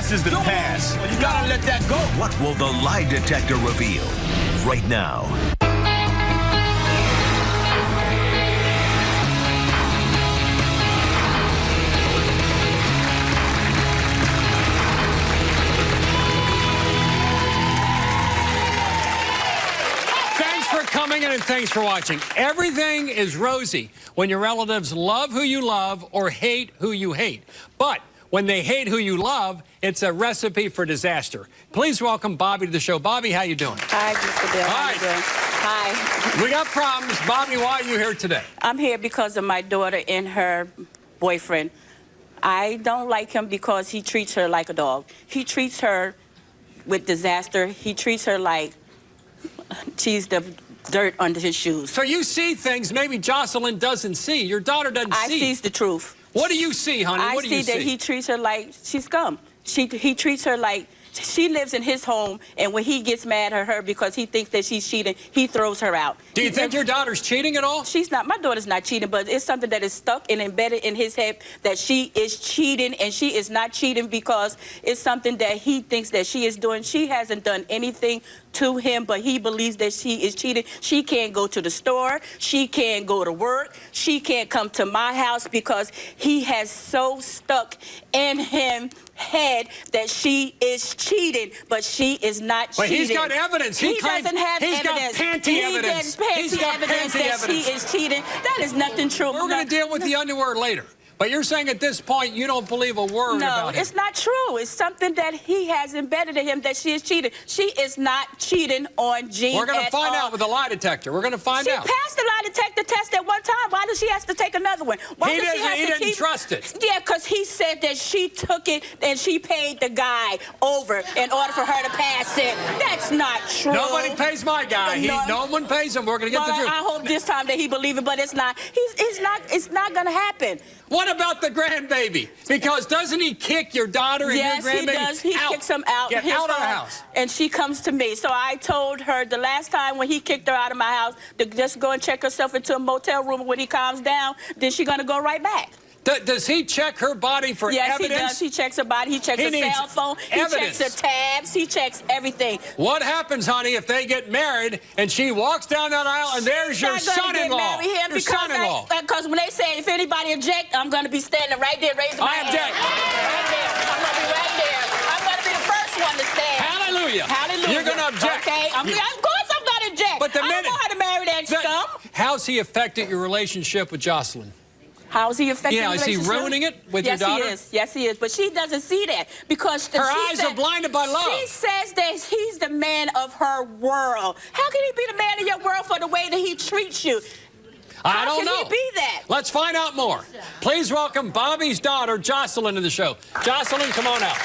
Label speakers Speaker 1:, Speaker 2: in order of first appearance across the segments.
Speaker 1: past is the past.
Speaker 2: You gotta let that go.
Speaker 1: What will the lie detector reveal right now?
Speaker 3: Thanks for coming in and thanks for watching. Everything is rosy when your relatives love who you love or hate who you hate. But when they hate who you love, it's a recipe for disaster. Please welcome Bobby to the show. Bobby, how you doing?
Speaker 4: Hi, Mr. Bill. How you doing? Hi.
Speaker 3: We got problems. Bobby, why are you here today?
Speaker 4: I'm here because of my daughter and her boyfriend. I don't like him because he treats her like a dog. He treats her with disaster. He treats her like she's the dirt under his shoes.
Speaker 3: So you see things maybe Jocelyn doesn't see. Your daughter doesn't see.
Speaker 4: I sees the truth.
Speaker 3: What do you see, honey? What do you see?
Speaker 4: I see that he treats her like she's scum. He treats her like she lives in his home, and when he gets mad at her because he thinks that she's cheating, he throws her out.
Speaker 3: Do you think your daughter's cheating at all?
Speaker 4: She's not. My daughter's not cheating, but it's something that is stuck and embedded in his head that she is cheating, and she is not cheating because it's something that he thinks that she is doing. She hasn't done anything to him, but he believes that she is cheating. She can't go to the store. She can't go to work. She can't come to my house because he has so stuck in him head that she is cheating, but she is not cheating.
Speaker 3: But he's got evidence.
Speaker 4: He doesn't have
Speaker 3: he's
Speaker 4: evidence.
Speaker 3: Got panty evidence.
Speaker 4: He's got panty evidence that she is cheating. That is nothing true.
Speaker 3: We're going to deal with the underwear later. But you're saying at this point you don't believe a word about it.
Speaker 4: No, it's not true. It's something that he has embedded in him that she is cheating. She is not cheating on Jean.
Speaker 3: We're going to find out with the lie detector. We're going to find out.
Speaker 4: She passed the lie detector test at one time. Why does she have to take another one? Why does she have to
Speaker 3: didn't trust it.
Speaker 4: Yeah, because he said that she took it and she paid the guy over in order for her to pass it. That's not true.
Speaker 3: Nobody pays my guy. No one pays him. We're going to get the truth.
Speaker 4: I hope this time that he believes it, but it's not. It's not going to happen.
Speaker 3: What about the grandbaby? Because doesn't he kick your daughter and your grandbaby?
Speaker 4: Yes, he does. He kicks them out.
Speaker 3: Get out of the house.
Speaker 4: And she comes to me. So I told her the last time when he kicked her out of my house to just go and check herself into a motel room. When he calms down, then she's going to go right back.
Speaker 3: Does he check her body for evidence?
Speaker 4: Yes, he does. He checks her body. He checks her cell phone. He checks her tabs. He checks everything.
Speaker 3: What happens, honey, if they get married and she walks down that aisle and there's your son-in-law? Your son-in-law.
Speaker 4: Because when they say if anybody object, I'm going to be standing right there raising my hand.
Speaker 3: I object.
Speaker 4: Right there. I'm going to be right there. I'm going to be the first one to stand.
Speaker 3: Hallelujah.
Speaker 4: Hallelujah.
Speaker 3: You're going to object.
Speaker 4: Okay. Of course I'm going to object.
Speaker 3: But the minute,
Speaker 4: I don't know how to marry that scum.
Speaker 3: How's he affected your relationship with Jocelyn?
Speaker 4: How's he affecting the relationship?
Speaker 3: Is he ruining it with your daughter?
Speaker 4: Yes, he is. Yes, he is. But she doesn't see that because
Speaker 3: her eyes are blinded by love.
Speaker 4: She says that he's the man of her world. How can he be the man of your world for the way that he treats you?
Speaker 3: I don't know.
Speaker 4: How can he be that?
Speaker 3: Let's find out more. Please welcome Bobby's daughter, Jocelyn, to the show. Jocelyn, come on out.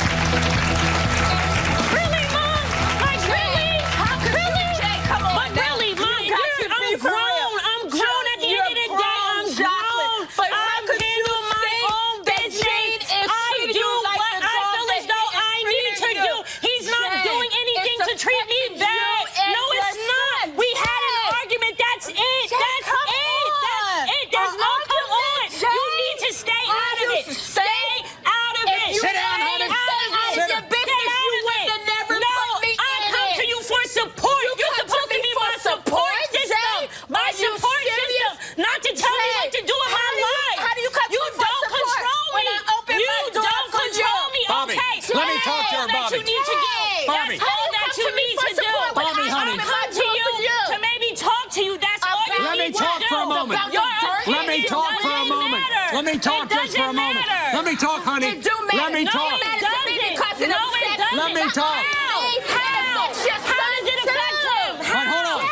Speaker 5: Really, Mom? Like, really?
Speaker 4: How could you say, come on
Speaker 5: but
Speaker 4: now?
Speaker 5: really, Mom, I'm grown. I'm grown at the end of the day. I'm grown.
Speaker 4: But
Speaker 5: I handle my own business. I do what I feel as though I need to do. He's not doing anything to treat me bad. No, it's not. We had an argument. That's it. That's it. There's no come on. You need to stay out of it. Stay out of it.
Speaker 3: Sit down, honey.
Speaker 5: Sit down. I come to you for support. You're supposed to be my support system. My support system. Not to tell me what to do with my life.
Speaker 4: How do you come
Speaker 5: You don't control me. You don't control me.
Speaker 3: Bobby,
Speaker 5: Okay.
Speaker 3: let me talk to her, Bobby.
Speaker 5: That's all that you need to do.
Speaker 3: Bobby.
Speaker 5: That's all that you need to do.
Speaker 3: Bobby, honey.
Speaker 5: I come to you to maybe talk to you. That's all you
Speaker 3: Let me
Speaker 5: need to do.
Speaker 3: talk for a moment. Let me talk for a moment. Let me talk just for a moment. Let me talk, honey. Let me talk.
Speaker 5: No, it doesn't. No, it doesn't.
Speaker 3: Let me talk.
Speaker 5: How does it affect him?
Speaker 3: Hold on.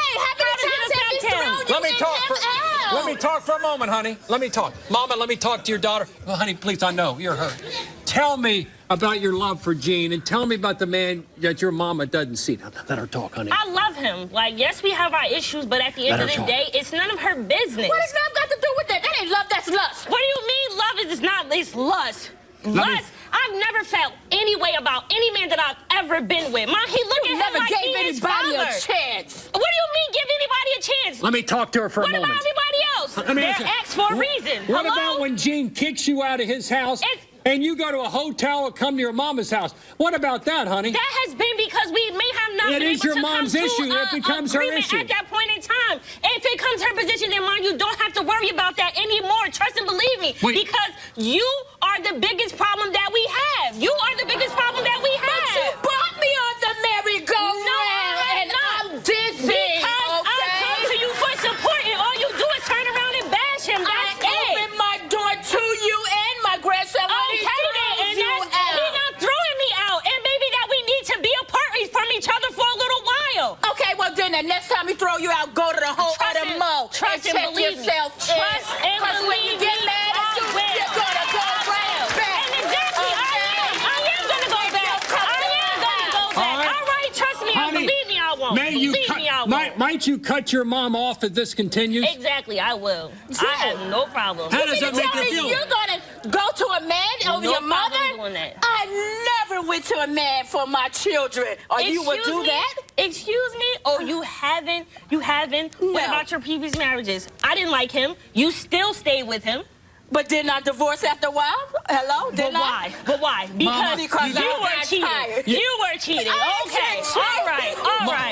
Speaker 3: Let me talk for a moment, honey. Let me talk. Mama, let me talk to your daughter. Well, honey, please, I know you're hurt. Tell me about your love for Gene and tell me about the man that your mama doesn't see. Now, let her talk, honey.
Speaker 5: I love him. Like, yes, we have our issues, but at the end of the day, it's none of her business.
Speaker 4: What does love got to do with that? That ain't love, that's lust.
Speaker 5: What do you mean love is not, it's lust? Lust? I've never felt any way about any man that I've ever been with. Mom, he looked at him
Speaker 4: never
Speaker 5: like
Speaker 4: gave
Speaker 5: he his
Speaker 4: anybody
Speaker 5: father.
Speaker 4: a chance.
Speaker 5: What do you mean give anybody a chance?
Speaker 3: Let me talk to her for a moment.
Speaker 5: What about everybody else?
Speaker 3: Let me ask
Speaker 5: They're
Speaker 3: you,
Speaker 5: ex for a reason.
Speaker 3: What
Speaker 5: Hello?
Speaker 3: about when Gene kicks you out of his house and you go to a hotel or come to your mama's house. What about that, honey?
Speaker 5: That has been because we may have not been able to come to
Speaker 3: It is your mom's issue. It becomes her issue.
Speaker 5: At that point in time. If it comes her position, then mom, you don't have to worry about that anymore. Trust and believe me. Because you are the biggest problem that we have. You are the biggest problem that we have.
Speaker 4: But you brought me on the merry-go-round, and I'm dizzy.
Speaker 5: Because I come to you for support, and all you do is turn around and bash him. That's it.
Speaker 4: I opened my door to you and my grandson.
Speaker 5: Okay, then, and he's not throwing me out. And maybe that we need to be apart from each other for a little while.
Speaker 4: Okay, well then, the next time he throw you out, go to the whole other mall and check yourself in.
Speaker 5: Trust and believe me.
Speaker 4: Get mad at you, you're gonna go right back.
Speaker 5: And exactly, I am gonna go back. All right, trust me,
Speaker 3: Honey,
Speaker 5: believe me, I won't.
Speaker 3: Might you cut your mom off if this continues?
Speaker 5: Exactly, I will. I have no problem.
Speaker 3: How does that make you feel?
Speaker 4: You're gonna go to a man over your mother?
Speaker 5: Doing that.
Speaker 4: I never went to a man for my children. Or you would do that?
Speaker 5: Excuse me? Oh, you haven't?
Speaker 4: No.
Speaker 5: What about your previous marriages? I didn't like him. You still stayed with him.
Speaker 4: But didn't I divorce after a while? Hello?
Speaker 5: But why? But why? Because you were cheating.
Speaker 4: Tired.
Speaker 5: You were cheating. Okay. All right.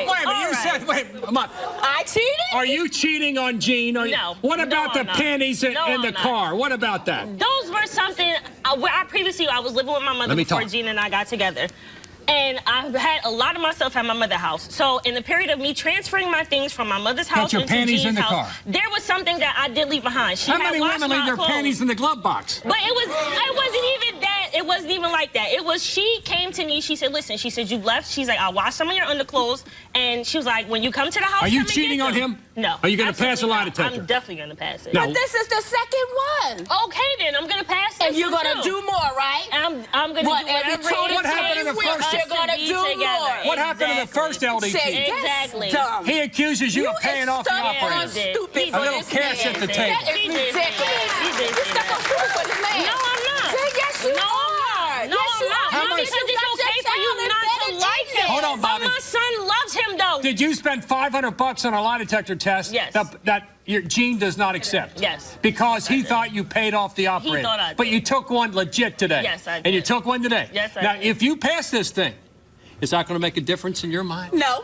Speaker 3: Wait a minute, you said, wait, Mom.
Speaker 4: I cheated?
Speaker 3: Are you cheating on Gene?
Speaker 5: No.
Speaker 3: What about the panties in the car? What about that?
Speaker 5: Those were something, where I was living with my mother before Gene and I got together. And I had a lot of my stuff at my mother's house. So in the period of me transferring my things from my mother's house into Gene's house, there was something that I did leave behind.
Speaker 3: How many women leave their panties in the glove box?
Speaker 5: But it wasn't even that. It wasn't even like that. It was, she came to me, she said, listen, she said, you've left. She's like, I'll wash some of your underclothes. And she was like, when you come to the house,
Speaker 3: are you cheating on him?
Speaker 5: No.
Speaker 3: Are you going to pass a lie detector?
Speaker 5: I'm definitely going to pass it.
Speaker 3: No.
Speaker 4: But this is the second one.
Speaker 5: Okay, then. I'm going to pass it.
Speaker 4: And you're going to do more, right?
Speaker 5: I'm going to do whatever it takes.
Speaker 3: What happened in the first?
Speaker 4: You're going to do more.
Speaker 3: What happened in the first LDT?
Speaker 5: Exactly.
Speaker 4: Dumb.
Speaker 3: He accuses you of paying off the operator.
Speaker 4: Stupid
Speaker 3: A little cash at the table.
Speaker 4: That is ridiculous. You're stuck on stupid for this man.
Speaker 5: No, I'm not.
Speaker 4: Yes, you are.
Speaker 5: No, I'm not.
Speaker 3: How much?
Speaker 5: Because it's okay for you not to like him.
Speaker 3: Hold on, Bobby.
Speaker 5: But my son loves him, though.
Speaker 3: Did you spend $500 on a lie detector test?
Speaker 5: Yes.
Speaker 3: That your Gene does not accept?
Speaker 5: Yes.
Speaker 3: Because he thought you paid off the operator.
Speaker 5: He thought I did.
Speaker 3: But you took one legit today.
Speaker 5: Yes, I did.
Speaker 3: And you took one today.
Speaker 5: Yes, I
Speaker 3: now,
Speaker 5: did.
Speaker 3: if you pass this thing, is that going to make a difference in your mind?
Speaker 4: No.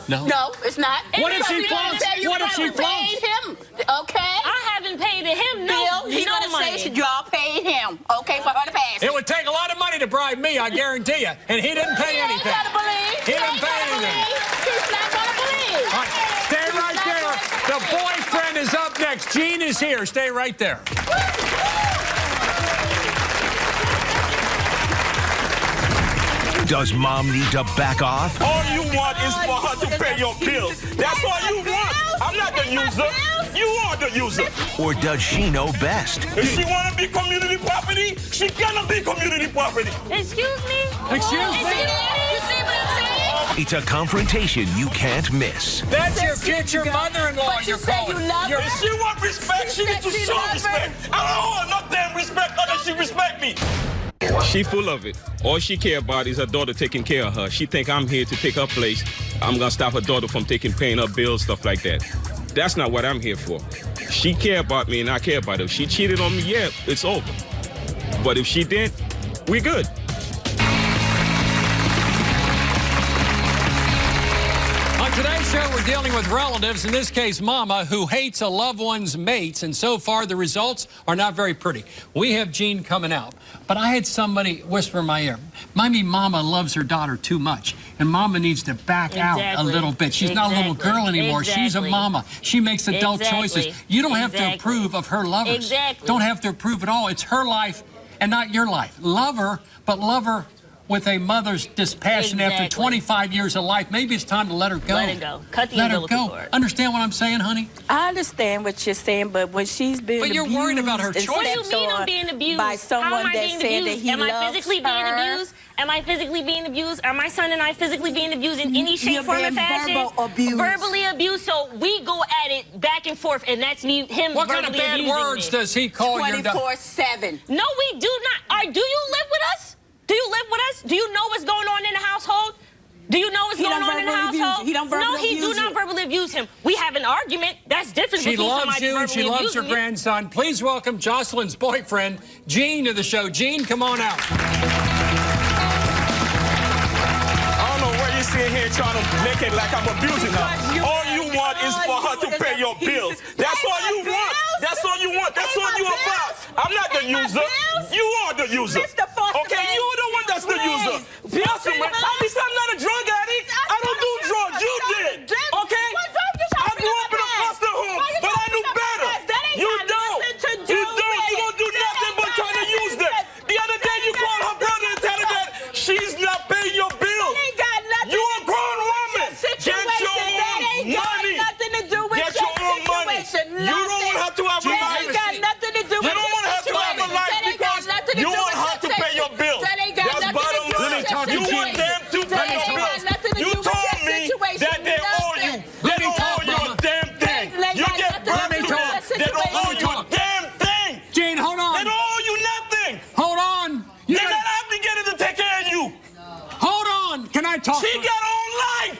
Speaker 3: No?
Speaker 4: No, it's not.
Speaker 3: What if she flunks? What if she flunks?
Speaker 4: Paid him, okay?
Speaker 5: I haven't paid him
Speaker 4: Bill, he
Speaker 5: no
Speaker 4: gonna
Speaker 5: money.
Speaker 4: say y'all paid him, okay, for her to pass.
Speaker 3: It would take a lot of money to bribe me, I guarantee you. And he didn't pay anything.
Speaker 4: He ain't gotta believe.
Speaker 3: He didn't pay anything.
Speaker 4: He's not gonna believe.
Speaker 3: All right, stay right there. The boyfriend is up next. Gene is here. Stay right there.
Speaker 1: Does mom need to back off?
Speaker 2: All you want is for her to pay your bills. That's all you want. I'm not the user. You are the user.
Speaker 1: Or does she know best?
Speaker 2: If she want to be community property, she cannot be community property.
Speaker 5: Excuse me?
Speaker 3: Excuse me?
Speaker 4: You see what I'm saying?
Speaker 1: It's a confrontation you can't miss.
Speaker 3: That's your future mother-in-law
Speaker 4: But you
Speaker 3: you're
Speaker 4: say
Speaker 3: calling.
Speaker 4: you love her.
Speaker 2: If she want respect, she needs to
Speaker 4: She
Speaker 2: show
Speaker 4: loves her.
Speaker 2: respect. I don't owe her no damn respect unless she respect me.
Speaker 6: She full of it. All she care about is her daughter taking care of her. She think I'm here to take her place. I'm gonna stop her daughter from paying her bills, stuff like that. That's not what I'm here for. She care about me and I care about her. If she cheated on me, yeah, it's over. But if she did, we good.
Speaker 3: On today's show, we're dealing with relatives, in this case, Mama, who hates a loved one's mates, and so far the results are not very pretty. We have Gene coming out, but I had somebody whisper in my ear, maybe Mama loves her daughter too much, and Mama needs to back out a little bit. She's not a little girl anymore. She's a mama. She makes adult choices. You don't have to approve of her lovers. Don't have to approve at all. It's her life and not your life. Love her, but love her with a mother's dispassion after 25 years of life. Maybe it's time to let her go.
Speaker 5: Let her go. Cut the
Speaker 3: Let her
Speaker 5: umbilical
Speaker 3: go.
Speaker 5: cord.
Speaker 3: Understand what I'm saying, honey?
Speaker 4: I understand what you're saying, but when she's being
Speaker 3: But you're worried about her
Speaker 4: abused
Speaker 3: choice.
Speaker 5: What do you
Speaker 4: and
Speaker 5: mean
Speaker 4: stepped
Speaker 5: I'm being abused?
Speaker 4: by someone
Speaker 5: How am I
Speaker 4: that's
Speaker 5: being
Speaker 4: saying that
Speaker 5: abused?
Speaker 4: he
Speaker 5: Am I
Speaker 4: loves
Speaker 5: physically being
Speaker 4: her?
Speaker 5: abused? Am I physically being abused? Are my son and I physically being abused in any shape,
Speaker 4: You're
Speaker 5: form, or
Speaker 4: being
Speaker 5: fashion?
Speaker 4: verbal abused.
Speaker 5: Verbally abused. So we go at it back and forth, and that's me, him
Speaker 3: What kind
Speaker 5: verbally
Speaker 3: of bad
Speaker 5: abusing
Speaker 3: words
Speaker 5: me.
Speaker 3: does he call your daughter?
Speaker 4: 24/7.
Speaker 5: No, we do not. Do you live with us? Do you live with us? Do you know what's going on in the household? Do you know what's going on in the household?
Speaker 4: He don't verbally
Speaker 5: No, he
Speaker 4: abuse
Speaker 5: do not
Speaker 4: you.
Speaker 5: verbally abuse him. We have an argument. That's different.
Speaker 3: She
Speaker 5: between
Speaker 3: loves
Speaker 5: somebody
Speaker 3: you.
Speaker 5: verbally
Speaker 3: She loves her
Speaker 5: abusing you.
Speaker 3: grandson. Please welcome Jocelyn's boyfriend, Gene, to the show. Gene, come on out.
Speaker 2: I don't know what you're sitting here trying to make it like I'm abusing her. All you want is for her to pay your bills. That's all you want. That's all you want. That's all you about. I'm not the user. You are the user. Okay, you're the one that's the user. Foster man. At least I'm not a drug addict. I don't do drugs. You did. Okay? I grew up in a foster home, but I knew better. You don't. You don't. You don't do nothing but trying to use them. The other day you called her brother and tell her that she's not paying your bills. You a grown woman. Get your own money. Get your own money. You don't have to have a life. You don't want to have to have a life because you want her to pay your bills. That's bottom line. You want them to pay your bills. You told me that they owe you. They don't owe you a damn thing. You get burned to them. They don't owe you a damn thing.
Speaker 3: Gene, hold
Speaker 2: They
Speaker 3: on.
Speaker 2: don't owe you nothing.
Speaker 3: Hold on. You
Speaker 2: They're
Speaker 3: gotta-
Speaker 2: not obligated to take care of you.
Speaker 3: Hold on. Can I talk?
Speaker 2: She got her own life.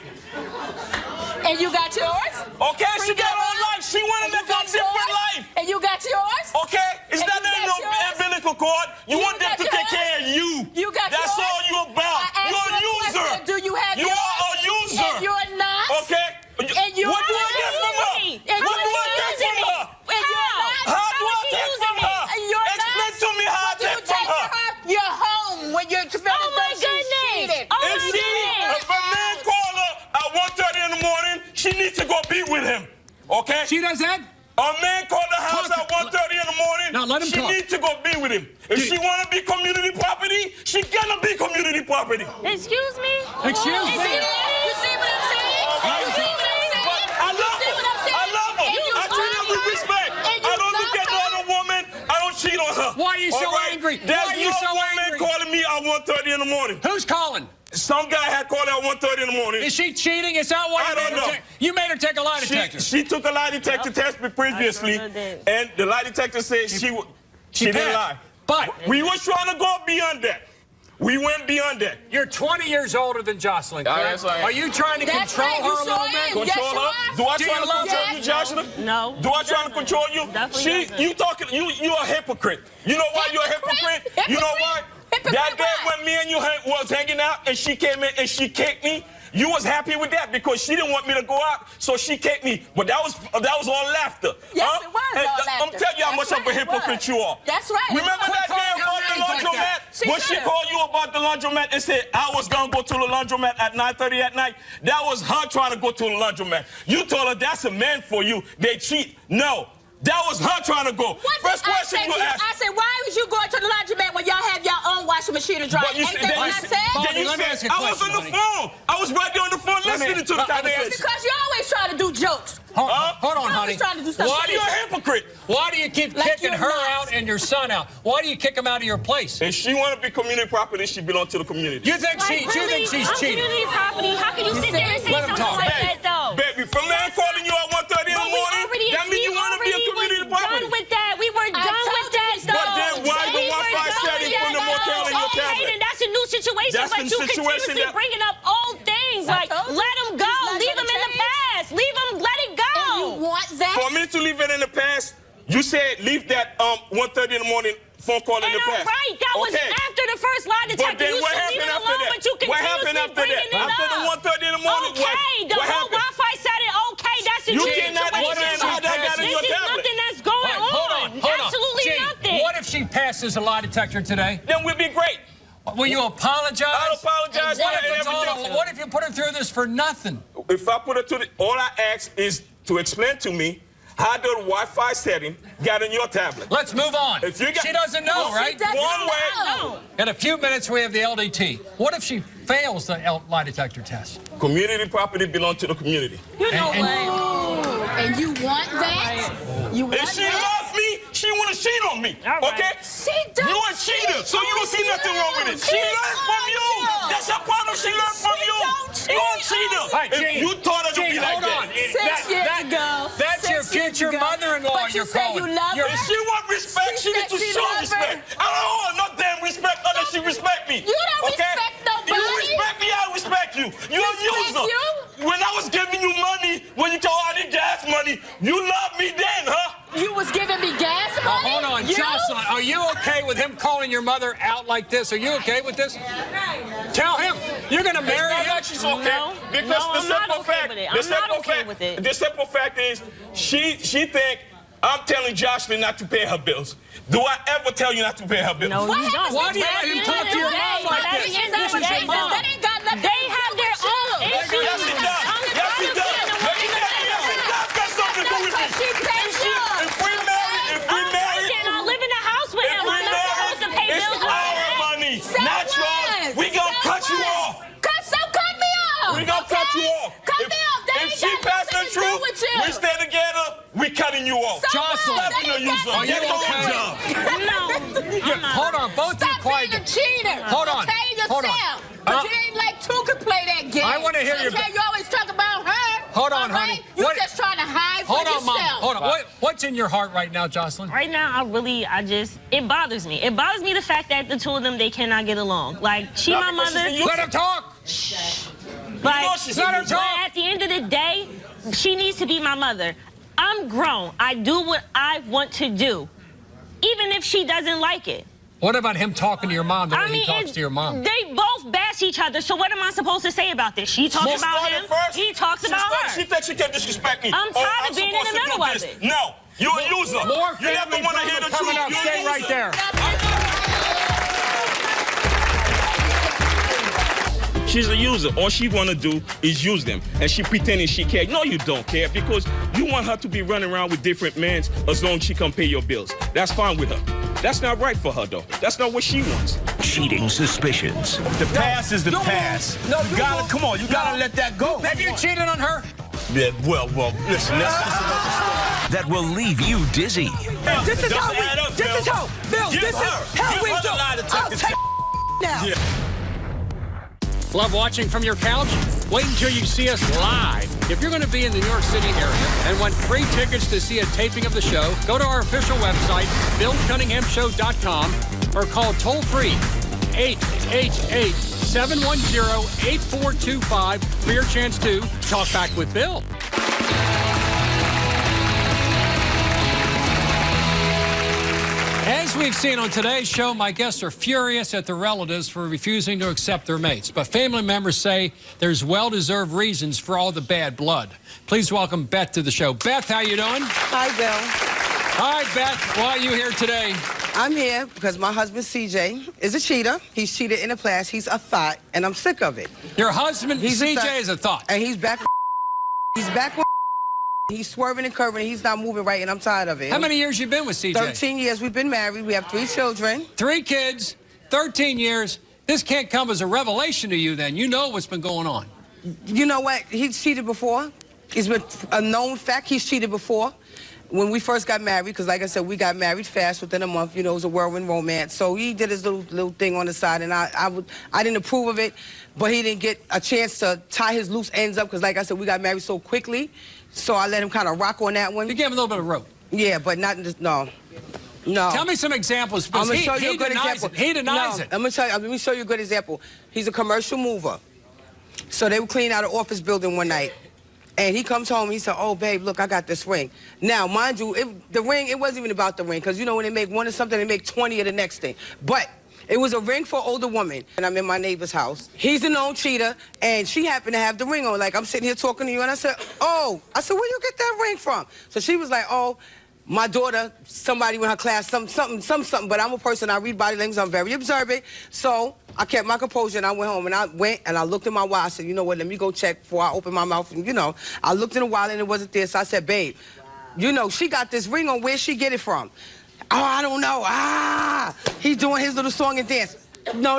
Speaker 4: And you got yours?
Speaker 2: Okay, she got her own life. She want to make a different life.
Speaker 4: And you got yours?
Speaker 2: Okay? It's
Speaker 4: And
Speaker 2: not
Speaker 4: you
Speaker 2: in
Speaker 4: got
Speaker 2: no
Speaker 4: yours?
Speaker 2: umbilical cord. You want them
Speaker 4: got
Speaker 2: to take
Speaker 4: yours?
Speaker 2: care of you.
Speaker 4: You got
Speaker 2: That's
Speaker 4: yours?
Speaker 2: all you about.
Speaker 4: I asked
Speaker 2: You're a
Speaker 4: you a
Speaker 2: user.
Speaker 4: question. Do you have
Speaker 2: You
Speaker 4: yours?
Speaker 2: are a user.
Speaker 4: And you're not?
Speaker 2: Okay?
Speaker 4: And you're
Speaker 2: What do I
Speaker 4: not
Speaker 2: get from her?
Speaker 5: using me.
Speaker 4: And
Speaker 2: What do
Speaker 4: you're
Speaker 2: I get
Speaker 5: using
Speaker 2: from
Speaker 5: me.
Speaker 2: her?
Speaker 4: And you're not?
Speaker 2: How do I
Speaker 5: How is she
Speaker 2: take
Speaker 5: using
Speaker 2: from
Speaker 5: me?
Speaker 2: her?
Speaker 4: And you're
Speaker 2: Explain
Speaker 4: not?
Speaker 2: to me how I
Speaker 4: You
Speaker 2: take from her.
Speaker 4: You're home when you're
Speaker 5: Oh my goodness. Oh
Speaker 2: If
Speaker 5: my
Speaker 2: she,
Speaker 5: goodness.
Speaker 2: if a man call her at 1:30 in the morning, she needs to go be with him. Okay?
Speaker 3: She does that?
Speaker 2: A man called the house
Speaker 3: Talk-
Speaker 2: at 1:30 in the morning.
Speaker 3: Now, let him
Speaker 2: she
Speaker 3: talk.
Speaker 2: needs to go be with him. If she want to be community property, she gonna be community property.
Speaker 5: Excuse me?
Speaker 3: Excuse
Speaker 5: Is
Speaker 3: me?
Speaker 5: it-
Speaker 4: You see what I'm saying? You see what I'm saying?
Speaker 2: But I love
Speaker 4: You see what I'm
Speaker 2: her.
Speaker 4: saying?
Speaker 2: I love her.
Speaker 4: And you
Speaker 2: I treat her with
Speaker 4: love her.
Speaker 2: respect.
Speaker 4: And you
Speaker 2: I don't look
Speaker 4: love
Speaker 2: at no
Speaker 4: her.
Speaker 2: other woman. I don't cheat on her.
Speaker 3: Why are you so
Speaker 2: All right?
Speaker 3: angry?
Speaker 2: There's
Speaker 3: Why are you
Speaker 2: no
Speaker 3: so
Speaker 2: woman
Speaker 3: angry?
Speaker 2: calling me at 1:30 in the morning.
Speaker 3: Who's calling?
Speaker 2: Some guy had called her at 1:30 in the morning.
Speaker 3: Is she cheating? Is that why
Speaker 2: I
Speaker 3: you
Speaker 2: don't
Speaker 3: made her
Speaker 2: know.
Speaker 3: take? You made her take a lie detector.
Speaker 2: She took a lie detector test me previously,
Speaker 5: I did.
Speaker 2: and the lie detector said she didn't
Speaker 3: passed.
Speaker 2: lie.
Speaker 3: But
Speaker 2: We were trying to go beyond that. We went beyond that.
Speaker 3: you're 20 years older than Jocelyn.
Speaker 2: Oh,
Speaker 3: correct?
Speaker 2: yes, I am.
Speaker 3: Are you trying to
Speaker 4: That's
Speaker 3: control
Speaker 4: right,
Speaker 3: her
Speaker 4: you
Speaker 3: a
Speaker 4: sure
Speaker 3: little
Speaker 4: am.
Speaker 3: bit?
Speaker 4: Yes,
Speaker 2: Control
Speaker 4: you
Speaker 2: her?
Speaker 4: are.
Speaker 2: Do I
Speaker 3: Do
Speaker 2: try
Speaker 3: you
Speaker 2: to
Speaker 3: love
Speaker 2: control
Speaker 3: her?
Speaker 2: you, Joshua?
Speaker 5: No.
Speaker 2: Do I try to control you?
Speaker 5: Definitely doesn't.
Speaker 2: You talking? You a hypocrite. You know why you're a hypocrite?
Speaker 4: Hypocrite?
Speaker 2: You know why?
Speaker 4: Hypocrite
Speaker 2: That day
Speaker 4: why?
Speaker 2: when me and you was hanging out and she came in and she kicked me, you was happy with that because she didn't want me to go out, so she kicked me. But that was all laughter.
Speaker 4: Yes,
Speaker 2: huh?
Speaker 4: it was
Speaker 2: And
Speaker 4: all
Speaker 2: I'm
Speaker 4: laughter.
Speaker 2: telling you how
Speaker 4: That's
Speaker 2: much of a
Speaker 4: right, it
Speaker 2: hypocrite
Speaker 4: was.
Speaker 2: you are.
Speaker 4: That's right.
Speaker 2: Remember
Speaker 3: Quit
Speaker 2: that day
Speaker 3: calling her
Speaker 2: about the
Speaker 3: names like
Speaker 2: laundromat?
Speaker 3: that.
Speaker 4: She
Speaker 2: When she
Speaker 4: should've.
Speaker 2: called you about the laundromat and said I was gonna go to the laundromat at 9:30 at night, that was her trying to go to the laundromat. You told her that's a man for you. They cheat. No. That was her trying to go. First question you asked.
Speaker 4: I said, why was you going to the laundromat when y'all have your own washing machine to dry?
Speaker 2: But you
Speaker 4: Ain't
Speaker 2: said-
Speaker 4: that
Speaker 2: then
Speaker 4: what
Speaker 2: you
Speaker 4: I
Speaker 2: said-
Speaker 4: said?
Speaker 3: Bobby,
Speaker 2: then you
Speaker 3: let me
Speaker 2: said-
Speaker 3: ask you a
Speaker 2: I was
Speaker 3: question,
Speaker 2: on the
Speaker 3: honey.
Speaker 2: phone. I was right there on the phone listening to the conversation.
Speaker 4: Because you always try to do jokes.
Speaker 3: Hold on,
Speaker 4: I
Speaker 3: honey.
Speaker 4: was trying to do something.
Speaker 3: Why do
Speaker 2: You're
Speaker 3: you,
Speaker 2: a hypocrite.
Speaker 3: why do you keep
Speaker 4: Like
Speaker 3: kicking
Speaker 4: you're
Speaker 3: her
Speaker 4: not.
Speaker 3: out and your son out? Why do you kick them out of your place?
Speaker 2: If she want to be community property, she belong to the community.
Speaker 3: You think
Speaker 5: Like,
Speaker 3: you think she's
Speaker 5: I'm
Speaker 3: cheating?
Speaker 5: community property. How can you sit there and say
Speaker 3: Let him
Speaker 5: something
Speaker 3: talk.
Speaker 5: like
Speaker 2: Baby,
Speaker 5: that, though?
Speaker 2: baby, from man calling you at 1:30 in the
Speaker 5: But we
Speaker 2: morning,
Speaker 5: already,
Speaker 2: that means you want to be a
Speaker 5: was
Speaker 2: community property.
Speaker 5: done with that. We were done
Speaker 4: told
Speaker 5: with
Speaker 4: you
Speaker 5: that,
Speaker 4: this,
Speaker 5: though.
Speaker 2: But then why the
Speaker 5: We were
Speaker 2: Wi-Fi
Speaker 5: done
Speaker 2: setting
Speaker 5: with
Speaker 2: from the
Speaker 5: that,
Speaker 2: motel in your
Speaker 5: though.
Speaker 2: tablet?
Speaker 5: Okay, then that's a new situation,
Speaker 2: That's
Speaker 5: but
Speaker 2: the
Speaker 5: you
Speaker 2: situation
Speaker 5: continuously
Speaker 2: that-
Speaker 5: bringing up old things.
Speaker 4: I
Speaker 5: Like,
Speaker 4: told you.
Speaker 5: let them go.
Speaker 4: He's not
Speaker 5: Leave them
Speaker 4: gonna
Speaker 5: in the
Speaker 4: change.
Speaker 5: past. Leave them, let it go.
Speaker 4: You want that?
Speaker 2: For me to leave it in the past, you said leave that 1:30 in the morning phone call in
Speaker 5: And
Speaker 2: the
Speaker 5: all
Speaker 2: past.
Speaker 5: right, that was
Speaker 2: Okay.
Speaker 5: after the first lie detector.
Speaker 2: But then
Speaker 5: You
Speaker 2: what
Speaker 5: should leave
Speaker 2: happened
Speaker 5: it
Speaker 2: after
Speaker 5: alone,
Speaker 2: that?
Speaker 5: but you
Speaker 2: What happened
Speaker 5: continuously
Speaker 2: after
Speaker 5: bringing
Speaker 2: that?
Speaker 5: it
Speaker 2: After the
Speaker 5: up.
Speaker 2: 1:30 in the morning,
Speaker 5: Okay, the
Speaker 2: what
Speaker 5: whole
Speaker 2: happened?
Speaker 5: Wi-Fi said it. Okay, that's a
Speaker 2: You
Speaker 5: new
Speaker 2: cannot
Speaker 5: situation.
Speaker 2: understand how that got in
Speaker 5: This
Speaker 2: your
Speaker 5: is
Speaker 2: tablet.
Speaker 5: nothing that's going
Speaker 3: All right,
Speaker 5: on.
Speaker 3: hold on.
Speaker 5: Absolutely
Speaker 3: Gee,
Speaker 5: nothing.
Speaker 3: what if she passes a lie detector today?
Speaker 2: Then we'd be great.
Speaker 3: Will you apologize?
Speaker 2: I'll apologize for
Speaker 3: What if,
Speaker 2: that and
Speaker 3: it's all,
Speaker 2: everything.
Speaker 3: what if you put her through this for nothing?
Speaker 2: If I put it to the, all I ask is to explain to me how the Wi-Fi setting got in your tablet.
Speaker 3: Let's move on.
Speaker 2: If you got-
Speaker 3: She doesn't know, right?
Speaker 4: doesn't
Speaker 2: One way.
Speaker 5: No.
Speaker 3: In a few minutes, we have the LDT. What if she fails the lie detector test?
Speaker 2: Community property belong to the community.
Speaker 5: You know
Speaker 3: And-
Speaker 5: what?
Speaker 4: And you want that? You want
Speaker 2: If she
Speaker 4: that?
Speaker 2: loves me, she want to cheat on me.
Speaker 5: All right.
Speaker 2: Okay?
Speaker 4: She does.
Speaker 2: You a cheater, so you don't see nothing wrong with it. She learned from you. That's her problem. She learned from
Speaker 4: She
Speaker 2: you.
Speaker 4: don't
Speaker 2: You a
Speaker 4: cheat.
Speaker 2: cheater.
Speaker 3: All right,
Speaker 2: If
Speaker 3: Gene,
Speaker 2: you taught her to
Speaker 3: Gene,
Speaker 2: be like
Speaker 3: hold
Speaker 2: that.
Speaker 3: on.
Speaker 4: 6 years ago.
Speaker 3: That's your
Speaker 4: 6 years
Speaker 3: future
Speaker 4: ago.
Speaker 3: mother-in-law
Speaker 4: But
Speaker 3: you're
Speaker 4: you say
Speaker 3: calling.
Speaker 4: you love
Speaker 3: You're-
Speaker 4: her?
Speaker 2: If she want respect,
Speaker 4: She
Speaker 2: she needs
Speaker 4: said
Speaker 2: to
Speaker 4: she
Speaker 2: show
Speaker 4: love her.
Speaker 2: respect. I don't want no damn respect unless she respect me.
Speaker 4: You don't
Speaker 2: okay?
Speaker 4: respect nobody.
Speaker 2: You respect me, I respect you. You're a user. When I was giving you money, when you told I need gas money, you loved me then, huh?
Speaker 7: You was giving me gas money?
Speaker 3: Hold on, Jocelyn, are you okay with him calling your mother out like this? Are you okay with this? Tell him you're going to marry him.
Speaker 2: She's okay.
Speaker 5: No,
Speaker 2: because
Speaker 5: no,
Speaker 2: the simple fact,
Speaker 5: the
Speaker 2: simple fact is, she think I'm telling Jocelyn not to pay her bills. Do I ever tell you not to pay her bills?
Speaker 5: No, you don't.
Speaker 3: Why do you let him talk to your mom like this?
Speaker 5: This is your mom.
Speaker 7: That ain't got nothing.
Speaker 5: They have their own issues.
Speaker 2: Yes, it does. Yes, it does. Yes, it does got something to do with it. If we married,
Speaker 5: And I live in the house with him. I'm not supposed to pay
Speaker 2: it's
Speaker 5: bills.
Speaker 2: our money, not yours. We gonna cut you off.
Speaker 7: Cut me off.
Speaker 2: We gonna cut you off.
Speaker 7: Cut me off. That
Speaker 2: If
Speaker 7: ain't
Speaker 2: she
Speaker 7: got
Speaker 2: passed the
Speaker 7: nothing to do
Speaker 2: truth,
Speaker 7: with you.
Speaker 2: we stay together. We cutting you off.
Speaker 3: Jocelyn,
Speaker 2: Stop being a user.
Speaker 3: are you
Speaker 2: Get your
Speaker 3: okay?
Speaker 2: job.
Speaker 5: No, I'm not.
Speaker 3: Hold on, both of you
Speaker 7: Stop
Speaker 3: quiet.
Speaker 7: being a cheater.
Speaker 3: Hold on.
Speaker 7: Okay,
Speaker 3: Hold on.
Speaker 7: yourself. But you ain't like two could play that game.
Speaker 3: I wanna hear your-
Speaker 7: Okay, you always talk about her.
Speaker 3: Hold on,
Speaker 7: all right?
Speaker 3: honey.
Speaker 7: You
Speaker 3: What-
Speaker 7: just trying to hide
Speaker 3: Hold
Speaker 7: for
Speaker 3: on, Mom.
Speaker 7: yourself.
Speaker 3: Hold on. What's in your heart right now, Jocelyn?
Speaker 5: Right now, it bothers me. It bothers me the fact that the two of them, they cannot get along. Like, she my mother.
Speaker 3: Let him talk.
Speaker 5: Like,
Speaker 3: Let her
Speaker 5: but
Speaker 3: talk.
Speaker 5: at the end of the day, she needs to be my mother. I'm grown. I do what I want to do, even if she doesn't like it.
Speaker 3: What about him talking to your mom the way he talks to your mom?
Speaker 5: They both bash each other, so what am I supposed to say about this? She talks about him, he talks about her.
Speaker 2: She thinks she can disrespect me.
Speaker 5: I'm tired of being in the
Speaker 2: supposed to
Speaker 5: middle
Speaker 2: do
Speaker 5: of
Speaker 2: this.
Speaker 5: it.
Speaker 2: No, you're a user.
Speaker 3: More
Speaker 2: You never
Speaker 3: family
Speaker 2: want to hear
Speaker 3: drama
Speaker 2: the
Speaker 3: coming
Speaker 2: truth.
Speaker 3: up.
Speaker 2: You're a
Speaker 3: Stay right
Speaker 2: user.
Speaker 3: there.
Speaker 6: She's a user. All she want to do is use them. And she pretending she care. No, you don't care because you want her to be running around with different men as long as she can pay your bills. That's fine with her. That's not right for her, though. That's not what she wants.
Speaker 1: Cheating suspicions.
Speaker 8: The past is the past.
Speaker 9: No,
Speaker 8: you gotta, come on, you gotta let that go.
Speaker 3: Have you cheated on her?
Speaker 8: Yeah, well, listen.
Speaker 1: That will leave you dizzy.
Speaker 9: This is how we. This is how. Bill, this is how we do. I'll take now.
Speaker 8: Yeah.
Speaker 3: Love watching from your couch? Wait until you see us live. If you're going to be in the New York City area and want free tickets to see a taping of the show, go to our official website, BillCunninghamShow.com, or call toll-free 888-710-8425 for your chance to talk back with Bill. As we've seen on today's show, my guests are furious at their relatives for refusing to accept their mates. But family members say there's well-deserved reasons for all the bad blood. Please welcome Beth to the show. Beth, how you doing?
Speaker 9: Hi, Bill.
Speaker 3: Hi, Beth. Why are you here today?
Speaker 9: I'm here because my husband, CJ, is a cheater. He's cheated in the past. He's a thought, and I'm sick of it.
Speaker 3: Your husband,
Speaker 9: He's a
Speaker 3: CJ,
Speaker 9: thought.
Speaker 3: is a thought.
Speaker 9: And he's back. He's back with. He's swerving and curving. He's not moving right, and I'm tired of it.
Speaker 3: How many years you been with CJ?
Speaker 9: 13 years. We've been married. We have 3 children.
Speaker 3: 3 kids, 13 years. This can't come as a revelation to you then. You know what's been going on.
Speaker 9: You know what? He's cheated before. It's been a known fact. He's cheated before. When we first got married, because like I said, we got married fast within a month. You know, it was a whirlwind romance. So he did his little thing on the side, and I didn't approve of it, but he didn't get a chance to tie his loose ends up, because like I said, we got married so quickly. So I let him kind of rock on that one.
Speaker 3: You gave him a little bit of rope.
Speaker 9: Yeah, but not just, no. No.
Speaker 3: Tell me some examples.
Speaker 9: I'm gonna
Speaker 3: He
Speaker 9: show you a good
Speaker 3: denies
Speaker 9: example.
Speaker 3: it. He denies
Speaker 9: No,
Speaker 3: it.
Speaker 9: let me show you a good example. He's a commercial mover. So they were cleaning out an office building one night. And he comes home, he said, oh, babe, look, I got this ring. Now, mind you, the ring, it wasn't even about the ring, because you know when they make one of something, they make 20 of the next thing. But it was a ring for an older woman, and I'm in my neighbor's house. He's a known cheater, and she happened to have the ring on. Like, I'm sitting here talking to you, and I said, where you get that ring from? So she was like, oh, my daughter, somebody in her class, something, but I'm a person, I read body language, I'm very observant. So I kept my composure, and I went home, and I went, and I looked in my wallet. I said, you know what, let me go check before I open my mouth, and you know, I looked in the wallet, and it wasn't there, so I said, babe, you know, she got this ring on, where'd she get it from? Oh, I don't know. He's doing his little song and dance. No.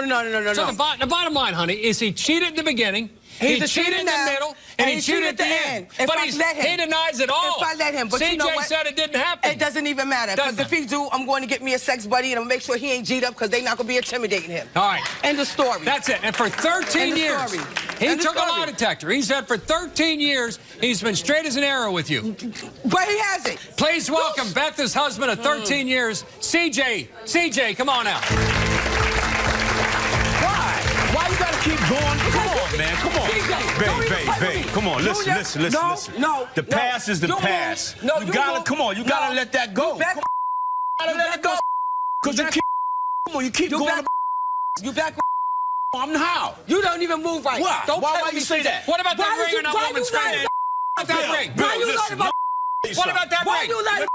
Speaker 3: So the bottom line, honey, is he cheated in the beginning, he cheated in the middle, and he cheated at the end. But he denies it all.
Speaker 9: If I let him. But
Speaker 3: CJ
Speaker 9: you know what?
Speaker 3: said it didn't happen.
Speaker 9: It doesn't even matter. Because if he do, I'm going to get me a sex buddy, and I'm going to make sure he ain't G'd up, because they not going to be intimidating him.
Speaker 3: All right.
Speaker 9: End of story.
Speaker 3: That's it. And for 13 years, he took a lie detector. He said for 13 years, he's been straight as an arrow with you.
Speaker 9: But he hasn't.
Speaker 3: Please welcome Beth's husband of 13 years, CJ. CJ, come on out.
Speaker 8: Why you gotta keep keep going. Come on, man. Come on. Babe. Come on. Listen.
Speaker 9: No.
Speaker 8: The past is the past.
Speaker 9: No,
Speaker 8: you gotta, come on. You gotta let that go.
Speaker 9: You
Speaker 8: gotta let it go. Because you keep, come on, you keep going.
Speaker 9: You back.
Speaker 8: I'm how?
Speaker 9: You don't even move right.
Speaker 8: Why?
Speaker 9: Don't
Speaker 8: Why
Speaker 9: tell me
Speaker 8: you say that?
Speaker 3: What about that ring on that woman's finger? What about that ring?
Speaker 9: Why you lying about?
Speaker 3: What about that
Speaker 9: Why
Speaker 3: ring?
Speaker 9: you lying?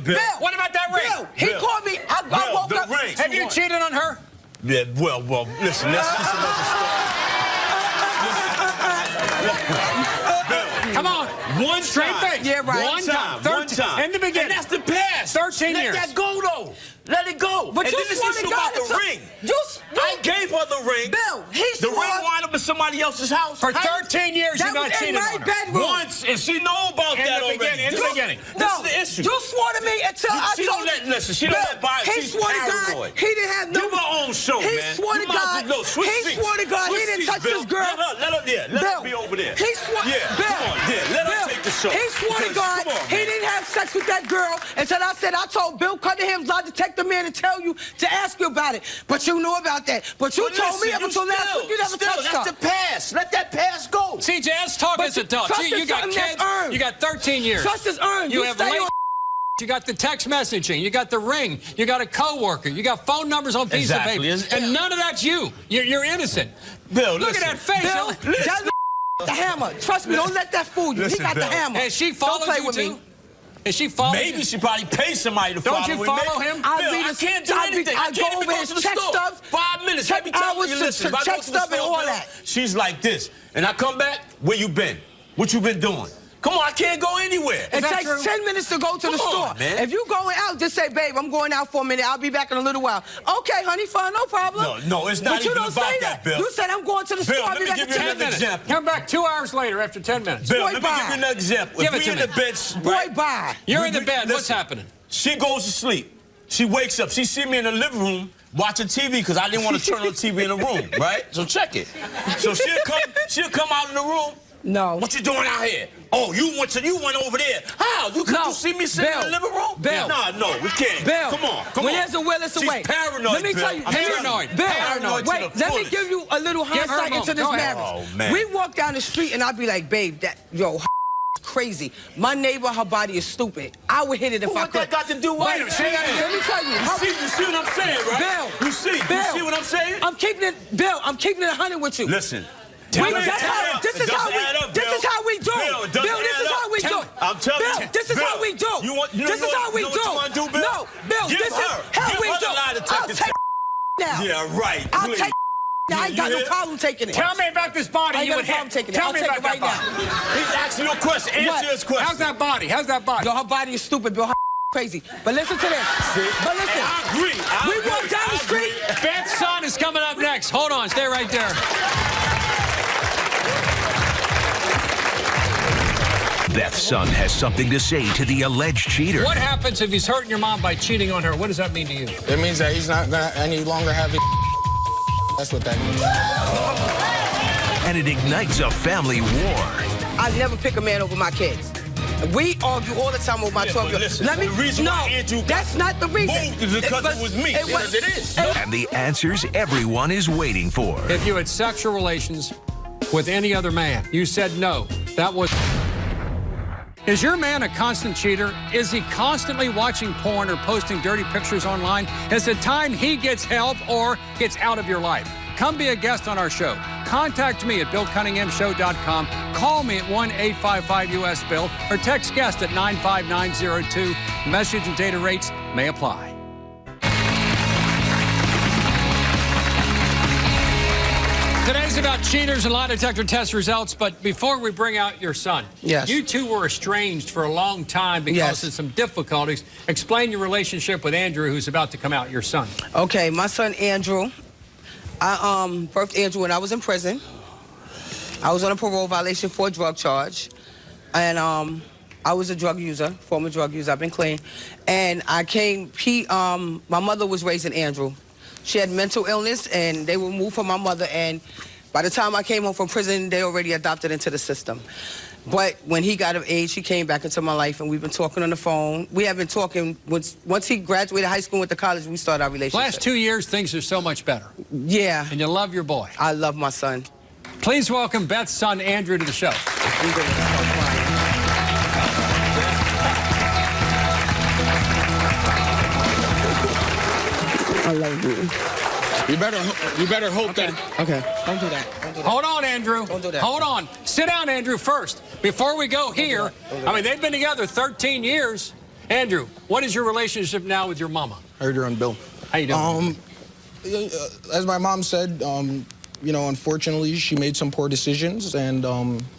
Speaker 8: Bill.
Speaker 3: What about that ring?
Speaker 9: Bill, he called me. I woke up.
Speaker 8: Ring.
Speaker 3: Have you cheated on her?
Speaker 8: Yeah, well, listen, let's another story.
Speaker 3: Come on. One straight face.
Speaker 9: Yeah, right.
Speaker 3: One time. In the beginning.
Speaker 8: And that's the past.
Speaker 3: 13 years.
Speaker 8: Let that go, though. Let it go.
Speaker 9: But
Speaker 8: and
Speaker 9: you
Speaker 8: then this
Speaker 9: swore to
Speaker 8: issue
Speaker 9: God
Speaker 8: about the ring. I gave her the ring.
Speaker 9: Bill, he
Speaker 8: The
Speaker 9: swore.
Speaker 8: ring wound up in somebody else's house.
Speaker 3: For 13 years,
Speaker 9: That
Speaker 3: you
Speaker 9: was
Speaker 3: got
Speaker 9: in
Speaker 3: cheated
Speaker 9: my
Speaker 3: on her.
Speaker 9: bedroom.
Speaker 8: Once, and she know about that already.
Speaker 3: In the beginning.
Speaker 8: This is the issue.
Speaker 9: You swore to me until I
Speaker 8: She
Speaker 9: told
Speaker 8: don't let, listen, she
Speaker 9: Bill,
Speaker 8: don't let by.
Speaker 9: He
Speaker 8: She's
Speaker 9: swore to God
Speaker 8: paranoid.
Speaker 9: he didn't have no.
Speaker 8: Give her own show,
Speaker 9: he
Speaker 8: man.
Speaker 9: swore to
Speaker 8: You might as
Speaker 9: God.
Speaker 8: well switch
Speaker 9: He
Speaker 8: seats.
Speaker 9: swore to God he
Speaker 8: Switch
Speaker 9: didn't
Speaker 8: seats,
Speaker 9: touch
Speaker 8: Bill.
Speaker 9: this girl.
Speaker 8: Let her there. Let
Speaker 9: Bill,
Speaker 8: her be over there.
Speaker 9: He swore.
Speaker 8: Yeah,
Speaker 9: Bill,
Speaker 8: come on, there. Let her
Speaker 9: Bill,
Speaker 8: take the show.
Speaker 9: He swore to
Speaker 8: Because,
Speaker 9: God
Speaker 8: come on,
Speaker 9: he
Speaker 8: man.
Speaker 9: didn't have sex with that girl until I said I told Bill Cunningham's lie detector man to tell you to ask you about it. But you knew about that. But you told me up until last week you never touched
Speaker 8: That's
Speaker 9: her.
Speaker 8: the past. Let that past go.
Speaker 3: CJ, let's talk
Speaker 9: But
Speaker 3: as adults.
Speaker 9: trust
Speaker 3: You
Speaker 9: is
Speaker 3: got
Speaker 9: something that's
Speaker 3: kids.
Speaker 9: earned.
Speaker 3: You got 13 years.
Speaker 9: Trust is earned.
Speaker 3: You
Speaker 9: You
Speaker 3: have
Speaker 9: stay
Speaker 3: late.
Speaker 9: on.
Speaker 3: You got the text messaging. You got the ring. You got a coworker. You got phone numbers on piece
Speaker 8: Exactly.
Speaker 3: of paper. And none of that's you. You're innocent.
Speaker 8: Bill,
Speaker 3: Look
Speaker 8: listen.
Speaker 3: at that face.
Speaker 9: Bill, that's the hammer. Trust me, don't let that fool you.
Speaker 8: Listen,
Speaker 9: he got the
Speaker 8: Bill.
Speaker 9: hammer.
Speaker 3: Has she followed
Speaker 9: don't play
Speaker 3: you
Speaker 9: with
Speaker 3: too?
Speaker 9: me.
Speaker 3: Has she followed
Speaker 8: Maybe
Speaker 3: you?
Speaker 8: she probably paid somebody to follow
Speaker 3: Don't you
Speaker 8: him.
Speaker 3: follow
Speaker 8: Maybe-
Speaker 3: him?
Speaker 8: Bill, I can't do anything. I can't even go to the
Speaker 9: check
Speaker 8: store.
Speaker 9: stuff.
Speaker 8: 5 minutes.
Speaker 9: Check
Speaker 8: Let me tell
Speaker 9: hours
Speaker 8: you,
Speaker 9: to
Speaker 8: listen. If I
Speaker 9: check
Speaker 8: go to the
Speaker 9: stuff and
Speaker 8: store,
Speaker 9: all
Speaker 8: Bill,
Speaker 9: that.
Speaker 8: she's like this. And I come back, where you been? What you been doing? Come on, I can't go anywhere.
Speaker 9: It
Speaker 3: that
Speaker 9: takes
Speaker 3: true?
Speaker 9: 10 minutes to go to the
Speaker 8: Come
Speaker 9: store.
Speaker 8: on, man.
Speaker 9: If you going out, just say, babe, I'm going out for a minute. I'll be back in a little while. Okay, honey, fine, no problem.
Speaker 8: No, it's not
Speaker 9: but you
Speaker 8: even
Speaker 9: don't
Speaker 8: about
Speaker 9: say
Speaker 8: that, Bill.
Speaker 9: You said I'm going to the
Speaker 8: Bill,
Speaker 9: store. I'll
Speaker 8: let
Speaker 9: be
Speaker 8: me
Speaker 9: back
Speaker 8: give
Speaker 9: in
Speaker 8: you
Speaker 9: 10
Speaker 8: another
Speaker 9: minutes.
Speaker 8: example.
Speaker 3: Come back 2 hours later after 10 minutes.
Speaker 8: Bill,
Speaker 9: Boy,
Speaker 8: let me give
Speaker 9: bye.
Speaker 8: you another example.
Speaker 3: Give
Speaker 8: If
Speaker 3: it to
Speaker 8: we in
Speaker 3: me.
Speaker 8: the bed,
Speaker 9: Boy,
Speaker 8: right?
Speaker 9: bye.
Speaker 3: You're in the bed. What's
Speaker 8: listen.
Speaker 3: happening?
Speaker 8: She goes to sleep. She wakes up. She see me in the living room watching TV because I didn't want to turn on the TV in the room, right? So check it. So she'll come out in the room.
Speaker 9: No.
Speaker 8: What you doing out here? Oh, you went over there. How? You couldn't
Speaker 9: No.
Speaker 8: you see me sitting in the living room?
Speaker 9: Bill.
Speaker 8: No, we can't.
Speaker 9: Bill,
Speaker 8: Come on.
Speaker 9: when there's a will, it's a
Speaker 8: She's
Speaker 9: way.
Speaker 8: paranoid,
Speaker 9: Let me
Speaker 8: Bill.
Speaker 9: tell you.
Speaker 8: I'm
Speaker 3: Paranoid.
Speaker 9: Bill,
Speaker 8: Paranoid to
Speaker 9: wait,
Speaker 8: the
Speaker 9: let me
Speaker 8: fullest.
Speaker 9: give you a little
Speaker 3: Give her a
Speaker 9: hindsight into
Speaker 3: moment.
Speaker 9: this
Speaker 3: Go ahead.
Speaker 9: marriage.
Speaker 8: Oh, man.
Speaker 9: We walk down the street and I'd be like, babe, crazy. My neighbor, her body is stupid. I would hit it if I
Speaker 8: What
Speaker 9: could.
Speaker 8: that got to do with
Speaker 9: Wait,
Speaker 8: it?
Speaker 9: let me tell you.
Speaker 8: You see what I'm saying, right?
Speaker 9: Bill.
Speaker 8: You see what I'm saying?
Speaker 9: I'm keeping it, Bill. I'm keeping it 100 with you.
Speaker 8: Listen.
Speaker 9: This is how we do.
Speaker 8: Bill,
Speaker 9: Bill, this is how we do.
Speaker 8: I'm telling
Speaker 9: Bill,
Speaker 8: you.
Speaker 9: this is how we do. This is how we do.
Speaker 8: What you want to do, Bill?
Speaker 9: No, Bill,
Speaker 8: Give
Speaker 9: this is
Speaker 8: her.
Speaker 9: how
Speaker 8: Give
Speaker 9: we
Speaker 8: her
Speaker 9: do.
Speaker 8: the lie detector
Speaker 9: I'll take now.
Speaker 8: Yeah, right.
Speaker 9: I'll
Speaker 8: please.
Speaker 9: take now. I ain't got
Speaker 8: You
Speaker 9: no
Speaker 8: hear?
Speaker 9: problem taking it.
Speaker 3: Tell me about this body
Speaker 9: I ain't
Speaker 3: you
Speaker 9: got
Speaker 3: would
Speaker 9: no problem
Speaker 3: hit.
Speaker 9: taking it.
Speaker 3: Tell
Speaker 9: I'll
Speaker 3: me
Speaker 9: take
Speaker 3: about
Speaker 9: it right
Speaker 3: that
Speaker 9: now.
Speaker 3: body.
Speaker 8: He's asking you a question. Answer his question.
Speaker 3: How's that body? How's that body?
Speaker 9: Yo, her body is stupid, Bill. Her crazy. But listen to this. But listen.
Speaker 8: And I agree.
Speaker 9: We walk down the street.
Speaker 3: Beth's son is coming up next. Hold on. Stay right there.
Speaker 1: Beth's son has something to say to the alleged cheater.
Speaker 3: What happens if he's hurting your mom by cheating on her? What does that mean to you?
Speaker 10: It means that he's not gonna any longer have his. That's what that means.
Speaker 1: And it ignites a family war.
Speaker 9: I never pick a man over my kids. We argue all the time over my 12-year-old.
Speaker 8: Let me. The reason why Andrew
Speaker 9: that's not the reason.
Speaker 8: moved is because it was me. Because it is.
Speaker 1: And the answers everyone is waiting for.
Speaker 3: If you had sexual relations with any other man, you said no. That was... Is your man a constant cheater? Is he constantly watching porn or posting dirty pictures online? Is it time he gets help or gets out of your life? Come be a guest on our show. Contact me at BillCunninghamShow.com. Call me at 1-855-US-BILL or text guest at 95902. Message and data rates may apply. Today's about cheaters and lie detector test results, but before we bring out your son,
Speaker 9: yes,
Speaker 3: you two were estranged for a long time because of some difficulties. Explain your relationship with Andrew, who's about to come out, your son.
Speaker 9: Okay, my son Andrew, I birthed Andrew when I was in prison. I was on a parole violation for a drug charge, and I was a drug user, former drug user. I've been clean, and I came. My mother was raising Andrew. She had mental illness, and they were moved from my mother, and by the time I came home from prison, they already adopted into the system. But when he got of age, he came back into my life, and we've been talking on the phone. We have been talking, once he graduated high school and went to college, we started our relationship.
Speaker 3: Last 2 years, things are so much better.
Speaker 9: Yeah.
Speaker 3: And you love your boy.
Speaker 9: I love my son.
Speaker 3: Please welcome Beth's son, Andrew, to the show.
Speaker 9: I love you.
Speaker 10: You better hope that.
Speaker 9: Okay. Don't do that. Don't do that.
Speaker 3: Hold on, Andrew.
Speaker 9: Don't do that.
Speaker 3: Hold on. Sit down, Andrew, first. Before we go here, I mean, they've been together 13 years. Andrew, what is your relationship now with your mama?
Speaker 10: Heard you're on Bill.
Speaker 3: How you doing?
Speaker 10: As my mom said, you know, unfortunately, she made some poor decisions, and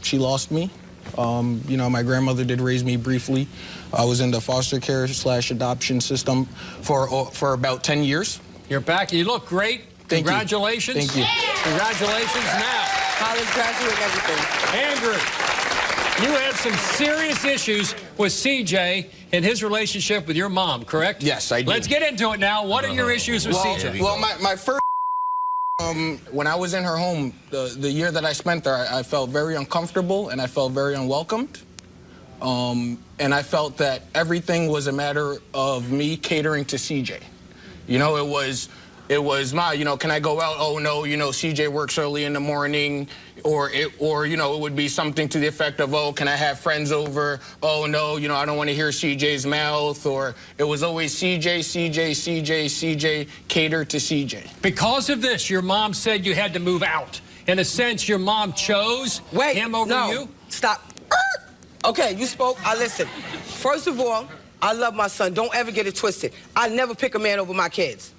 Speaker 10: she lost me. You know, my grandmother did raise me briefly. I was in the foster care / adoption system for about 10 years.
Speaker 3: You're back. You look great.
Speaker 10: Thank you.
Speaker 3: Congratulations.
Speaker 10: Thank you.
Speaker 3: Congratulations now.
Speaker 9: College graduate, everything.
Speaker 3: Andrew, you have some serious issues with CJ and his relationship with your mom, correct?
Speaker 10: Yes, I do.
Speaker 3: Let's get into it now. What are your issues with CJ?
Speaker 10: Well, my first, when I was in her home, the year that I spent there, I felt very uncomfortable and I felt very unwelcomed. And I felt that everything was a matter of me catering to CJ. You know, it was my, you know, can I go out? Oh no, you know, CJ works early in the morning, or you know, it would be something to the effect of, oh, can I have friends over? Oh no, you know, I don't want to hear CJ's mouth, or it was always CJ, cater to CJ.
Speaker 3: Because of this, your mom said you had to move out. In a sense, your mom chose him over you?
Speaker 9: Stop. Okay, you spoke, I listened. First of all, I love my son. Don't ever get it twisted. I never pick a man over my kids.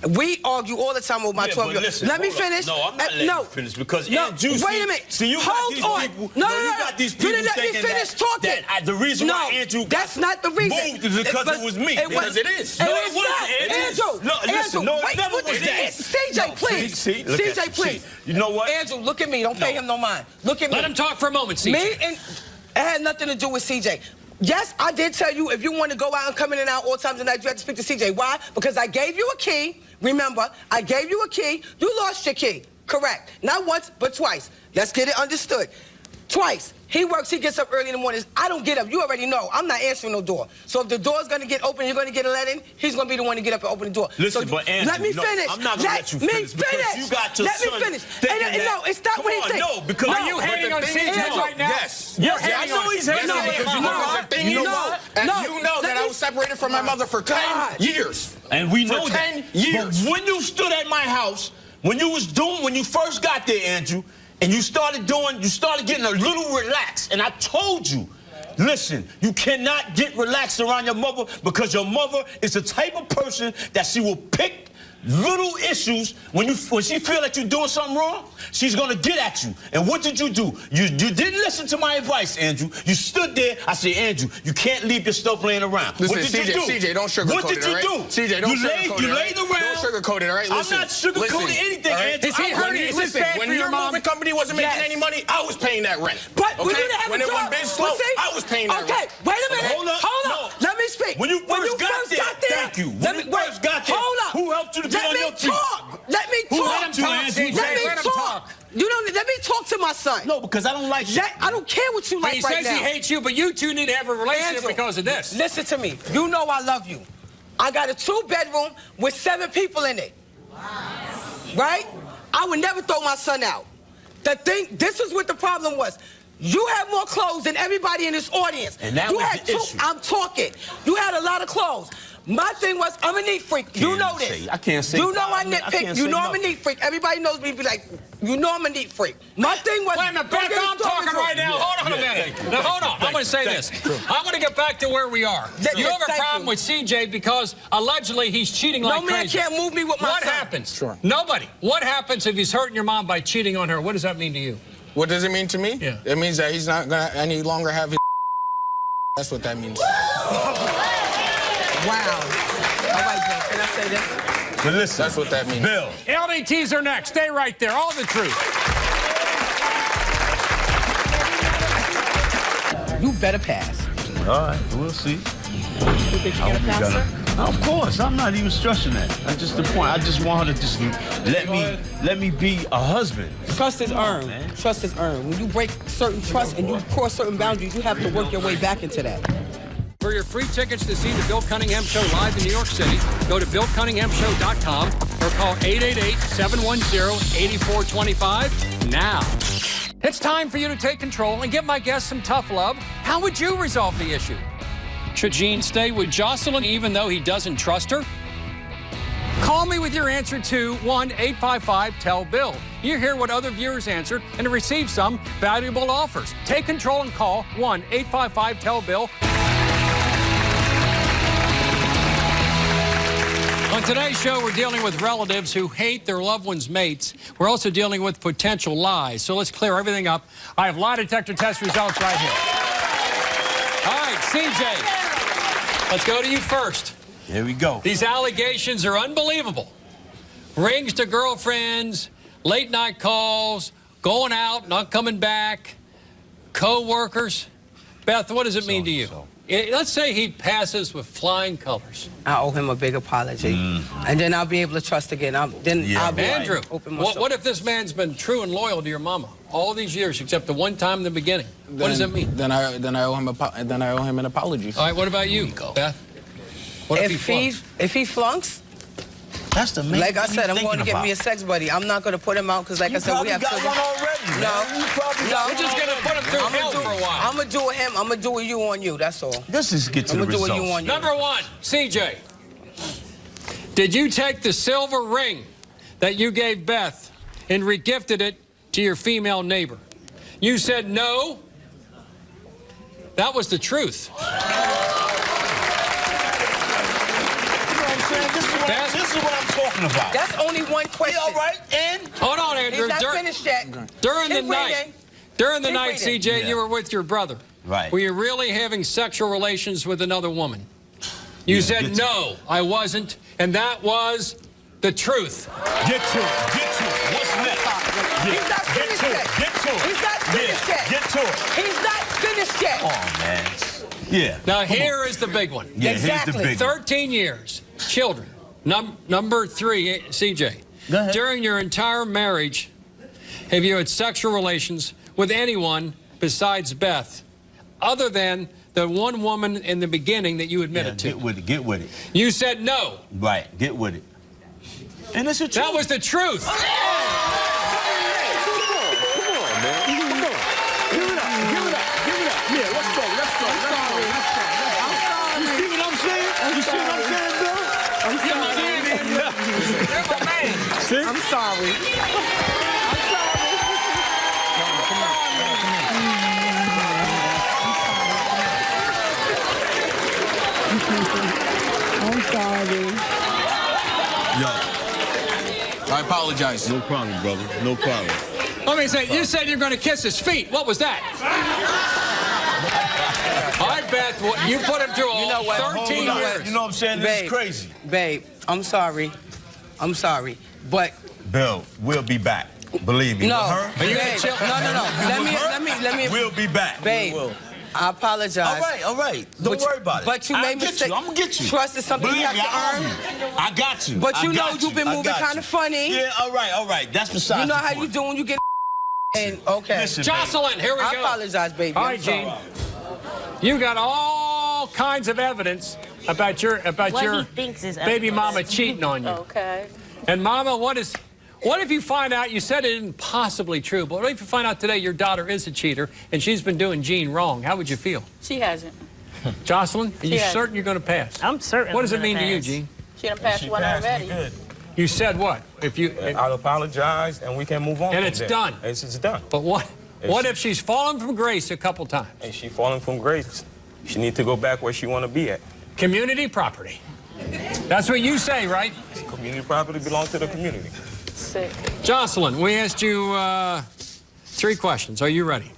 Speaker 9: We argue all the time over my 12-year-old. Let me finish.
Speaker 8: No, I'm not letting you finish because Andrew,
Speaker 9: wait a minute.
Speaker 8: See, you
Speaker 9: hold
Speaker 8: got these
Speaker 9: on.
Speaker 8: people.
Speaker 9: No,
Speaker 8: you got these people
Speaker 9: you didn't let me
Speaker 8: thinking
Speaker 9: finish talking.
Speaker 8: that the reason why Andrew
Speaker 9: that's not the reason.
Speaker 8: moved is because it was me.
Speaker 10: Because it is.
Speaker 8: No, it wasn't.
Speaker 9: Andrew.
Speaker 8: No, listen. No, it never was that.
Speaker 9: CJ, please.
Speaker 8: See,
Speaker 9: CJ, please.
Speaker 8: You know what?
Speaker 9: Andrew, look at me. Don't pay him no mind. Look at me.
Speaker 3: Let him talk for a moment, CJ.
Speaker 9: Me and it had nothing to do with CJ. Yes, I did tell you if you want to go out and come in and out all times of the night, you have to speak to CJ. Why? Because I gave you a key. Remember, I gave you a key. You lost your key. Correct. Not once, but twice. Let's get it understood. Twice. He works, he gets up early in the mornings. I don't get up. You already know. I'm not answering no door. So if the door's going to get open, you're going to get a let in, he's going to be the one to get up and open the door.
Speaker 8: Listen,
Speaker 9: so
Speaker 8: but Andrew,
Speaker 9: let me finish.
Speaker 8: I'm not going to let you finish because you got your son.
Speaker 9: Let me finish.
Speaker 8: And
Speaker 9: no, it's not what he thinks.
Speaker 8: No, because
Speaker 3: are you hating on CJ right now?
Speaker 10: Yes.
Speaker 8: I know he's hating on him.
Speaker 10: You know that I was separated from my mother for 10 years.
Speaker 8: And we know
Speaker 10: for 10
Speaker 8: that.
Speaker 10: years.
Speaker 8: But when you stood at my house, when you first got there, Andrew, and you started getting a little relaxed, and I told you, listen, you cannot get relaxed around your mother because your mother is the type of person that she will pick little issues when she feel that you're doing something wrong, she's gonna get at you. And what did you do? You didn't listen to my advice, Andrew. You stood there. I said, Andrew, you can't leave your stuff laying around.
Speaker 10: Listen,
Speaker 8: what did you do?
Speaker 10: CJ, don't sugarcoat it,
Speaker 8: What did you do?
Speaker 10: CJ, don't sugarcoat it.
Speaker 8: You laid around.
Speaker 10: Don't sugarcoat it, all right? Listen,
Speaker 8: I'm not sugarcoating anything, Andrew.
Speaker 3: Is he hurting? Is this bad for
Speaker 10: when
Speaker 3: your
Speaker 10: your
Speaker 3: mom?
Speaker 10: moving company wasn't making any money, I was paying that rent.
Speaker 9: But
Speaker 10: okay?
Speaker 9: we didn't have
Speaker 10: when
Speaker 9: a
Speaker 10: it
Speaker 9: job.
Speaker 10: went big slow, I was paying that rent.
Speaker 9: Okay, wait a minute.
Speaker 8: Hold up.
Speaker 9: Let me speak.
Speaker 8: When you first got there, thank you. When you first got there,
Speaker 9: hold up.
Speaker 8: who helped you to get on your feet?
Speaker 9: Let me talk.
Speaker 3: Let him talk, CJ. Let him talk.
Speaker 9: You don't. Let me talk to my son.
Speaker 8: No, because I don't like you.
Speaker 9: I don't care what you like
Speaker 3: He
Speaker 9: right
Speaker 3: says
Speaker 9: now.
Speaker 3: he hates you, but you two need to have a relationship
Speaker 9: Andrew,
Speaker 3: because of this.
Speaker 9: Listen to me. You know I love you. I got a 2-bedroom with 7 people in it. Wow. Right? I would never throw my son out. This is what the problem was. You had more clothes than everybody in this audience.
Speaker 8: And that was the issue.
Speaker 9: I'm talking. You had a lot of clothes. My thing was, I'm a neat freak. You know this.
Speaker 8: I can't say.
Speaker 9: You know I nitpick. You know I'm a neat freak. Everybody knows me. Be like, you know I'm a neat freak. My thing was.
Speaker 3: Wait a minute, Beth, I'm talking right now. Hold on a minute. Now, hold on. I'm going to say this. I'm going to get back to where we are. You have a problem with CJ because allegedly he's cheating like crazy.
Speaker 9: No man can't move me with my son.
Speaker 3: What happens?
Speaker 10: Sure.
Speaker 3: Nobody. What happens if he's hurting your mom by cheating on her? What does that mean to you?
Speaker 10: What does it mean to me?
Speaker 3: Yeah.
Speaker 10: It means that he's not going to any longer have his. That's what that means.
Speaker 9: Wow. All right, Bill, can I say this?
Speaker 8: But listen,
Speaker 10: that's what that means.
Speaker 8: Bill.
Speaker 3: LDTs are next. Stay right there. All the truth.
Speaker 9: You better pass.
Speaker 11: All right, we'll see.
Speaker 9: You think you're gonna pass her?
Speaker 11: Of course, I'm not even stressing that. That's just the point. I just want her to just let me be a husband.
Speaker 9: Trust is earned. Trust is earned. When you break certain trust and you cross certain boundaries, you have to work your way back into that.
Speaker 3: For your free tickets to see the Bill Cunningham Show live in New York City, go to BillCunninghamShow.com or call 888-710-8425 now. It's time for you to take control and give my guests some tough love. How would you resolve the issue? Should Gene stay with Jocelyn even though he doesn't trust her? Call me with your answer to 1-855-TELL-BILL. You hear what other viewers answered and receive some valuable offers. Take control and call 1-855-TELL-BILL. On today's show, we're dealing with relatives who hate their loved ones' mates. We're also dealing with potential lies. So let's clear everything up. I have lie detector test results right here. All right, CJ, let's go to you first.
Speaker 8: Here we go.
Speaker 3: These allegations are unbelievable. Rings to girlfriends, late night calls, going out, not coming back, co-workers. Beth, what does it mean to you? Let's say he passes with flying colors.
Speaker 9: I owe him a big apology, and then I'll be able to trust again. I'll be
Speaker 3: Andrew,
Speaker 9: open myself.
Speaker 3: what if this man's been true and loyal to your mama all these years, except the one time in the beginning? What does that mean?
Speaker 10: Then I owe him an apology.
Speaker 3: All right, what about you, Beth? What if
Speaker 9: he flunks?
Speaker 8: That's the main
Speaker 9: Like I
Speaker 8: thing
Speaker 9: said,
Speaker 8: he's
Speaker 9: I'm going to get
Speaker 8: thinking
Speaker 9: me a sex buddy. I'm not going to put him out because, like I said, we have
Speaker 8: got
Speaker 9: children.
Speaker 8: one already.
Speaker 9: No,
Speaker 3: We're just going to put him through hell for a while.
Speaker 9: I'm going to do it him. I'm going to do it you on you. That's all.
Speaker 8: Let's just get to the results.
Speaker 9: I'm going to do it you on you.
Speaker 3: Number one, CJ. Did you take the silver ring that you gave Beth and regifted it to your female neighbor? You said no. That was the truth.
Speaker 8: This is what I'm talking about.
Speaker 9: That's only one question.
Speaker 8: All right, and
Speaker 3: Hold on, Andrew.
Speaker 9: He's not finished yet.
Speaker 3: During the
Speaker 9: Keep
Speaker 3: night,
Speaker 9: reading.
Speaker 3: CJ, you were with your brother.
Speaker 8: Right.
Speaker 3: Were you really having sexual relations with another woman? You said no, I wasn't, and that was the truth.
Speaker 8: Get to it. Get to it. What's next?
Speaker 9: He's not finished yet.
Speaker 8: Get to it.
Speaker 9: He's not finished yet.
Speaker 8: Get to it.
Speaker 9: He's not finished yet.
Speaker 8: Oh, man. Yeah.
Speaker 3: Now, here is the big one.
Speaker 8: Yeah,
Speaker 9: Exactly.
Speaker 8: here's the big one.
Speaker 3: 13 years, children. Number three, CJ.
Speaker 8: Go ahead.
Speaker 3: During your entire marriage, have you had sexual relations with anyone besides Beth, other than the one woman in the beginning that you admitted to?
Speaker 8: Get with it. Get with it.
Speaker 3: You said no.
Speaker 8: Right. Get with it. And it's the truth.
Speaker 3: That was the truth.
Speaker 8: Come on, man. Come on. Give it up. Give it up. Give it up. Yeah, let's go. Let's go. Let's go. You see what I'm saying? You see what I'm saying, Bill?
Speaker 9: I'm sorry.
Speaker 3: You're my man.
Speaker 8: See?
Speaker 9: I'm sorry. I'm sorry.
Speaker 8: Yo.
Speaker 10: I apologize.
Speaker 8: No problem, brother. No problem.
Speaker 3: Let me say, you said you're going to kiss his feet. What was that? All right, Beth, you put him through
Speaker 9: You know what?
Speaker 3: 13
Speaker 9: Hold on.
Speaker 3: years.
Speaker 8: You know what I'm saying? This is crazy.
Speaker 9: Babe, I'm sorry. I'm sorry. But
Speaker 8: Bill, we'll be back. Believe me.
Speaker 9: no,
Speaker 8: With her,
Speaker 3: Are you gonna
Speaker 9: babe,
Speaker 3: chill?
Speaker 9: no. Let me.
Speaker 8: we'll be back.
Speaker 9: Babe, I apologize.
Speaker 8: All right. Don't worry about it.
Speaker 9: But you made mistakes.
Speaker 8: I'm gonna get you.
Speaker 9: Trust is something
Speaker 8: Believe
Speaker 9: you have
Speaker 8: me,
Speaker 9: to earn.
Speaker 8: I got you.
Speaker 9: But you
Speaker 8: I
Speaker 9: know
Speaker 8: got
Speaker 9: you've been
Speaker 8: I
Speaker 9: moving
Speaker 8: got
Speaker 9: kind
Speaker 8: you.
Speaker 9: of funny.
Speaker 8: Yeah, all right. That's besides
Speaker 9: You know
Speaker 8: the
Speaker 9: how
Speaker 8: point.
Speaker 9: you do when you get and okay.
Speaker 8: Listen,
Speaker 3: Jocelyn, here we
Speaker 9: I
Speaker 3: go.
Speaker 9: apologize, baby.
Speaker 3: All
Speaker 9: I'm
Speaker 3: right, Gene.
Speaker 9: sorry.
Speaker 3: You got all kinds of evidence about your
Speaker 5: he thinks is
Speaker 3: baby
Speaker 5: evidence.
Speaker 3: mama cheating on you.
Speaker 4: Okay.
Speaker 3: And Mama, what if you find out, you said it isn't possibly true, but what if you find out today your daughter is a cheater and she's been doing Gene wrong? How would you feel?
Speaker 4: She hasn't.
Speaker 3: Jocelyn, are you
Speaker 4: hasn't.
Speaker 3: certain you're going to pass?
Speaker 5: I'm certain.
Speaker 3: What does it
Speaker 5: I'm
Speaker 3: mean
Speaker 5: gonna
Speaker 3: to you,
Speaker 5: pass.
Speaker 3: Gene?
Speaker 4: She done passed one already.
Speaker 2: Good.
Speaker 3: You said what? If you
Speaker 2: I'll apologize and we can move on.
Speaker 3: And
Speaker 2: from
Speaker 3: it's
Speaker 2: there.
Speaker 3: done.
Speaker 2: It's done.
Speaker 3: But what if she's fallen from grace a couple times?
Speaker 2: And she falling from grace. She need to go back where she want to be at.
Speaker 3: Community property. That's what you say, right?
Speaker 2: Community property belongs to the community.
Speaker 4: Sick.
Speaker 3: Jocelyn, we asked you 3 questions. Are you ready?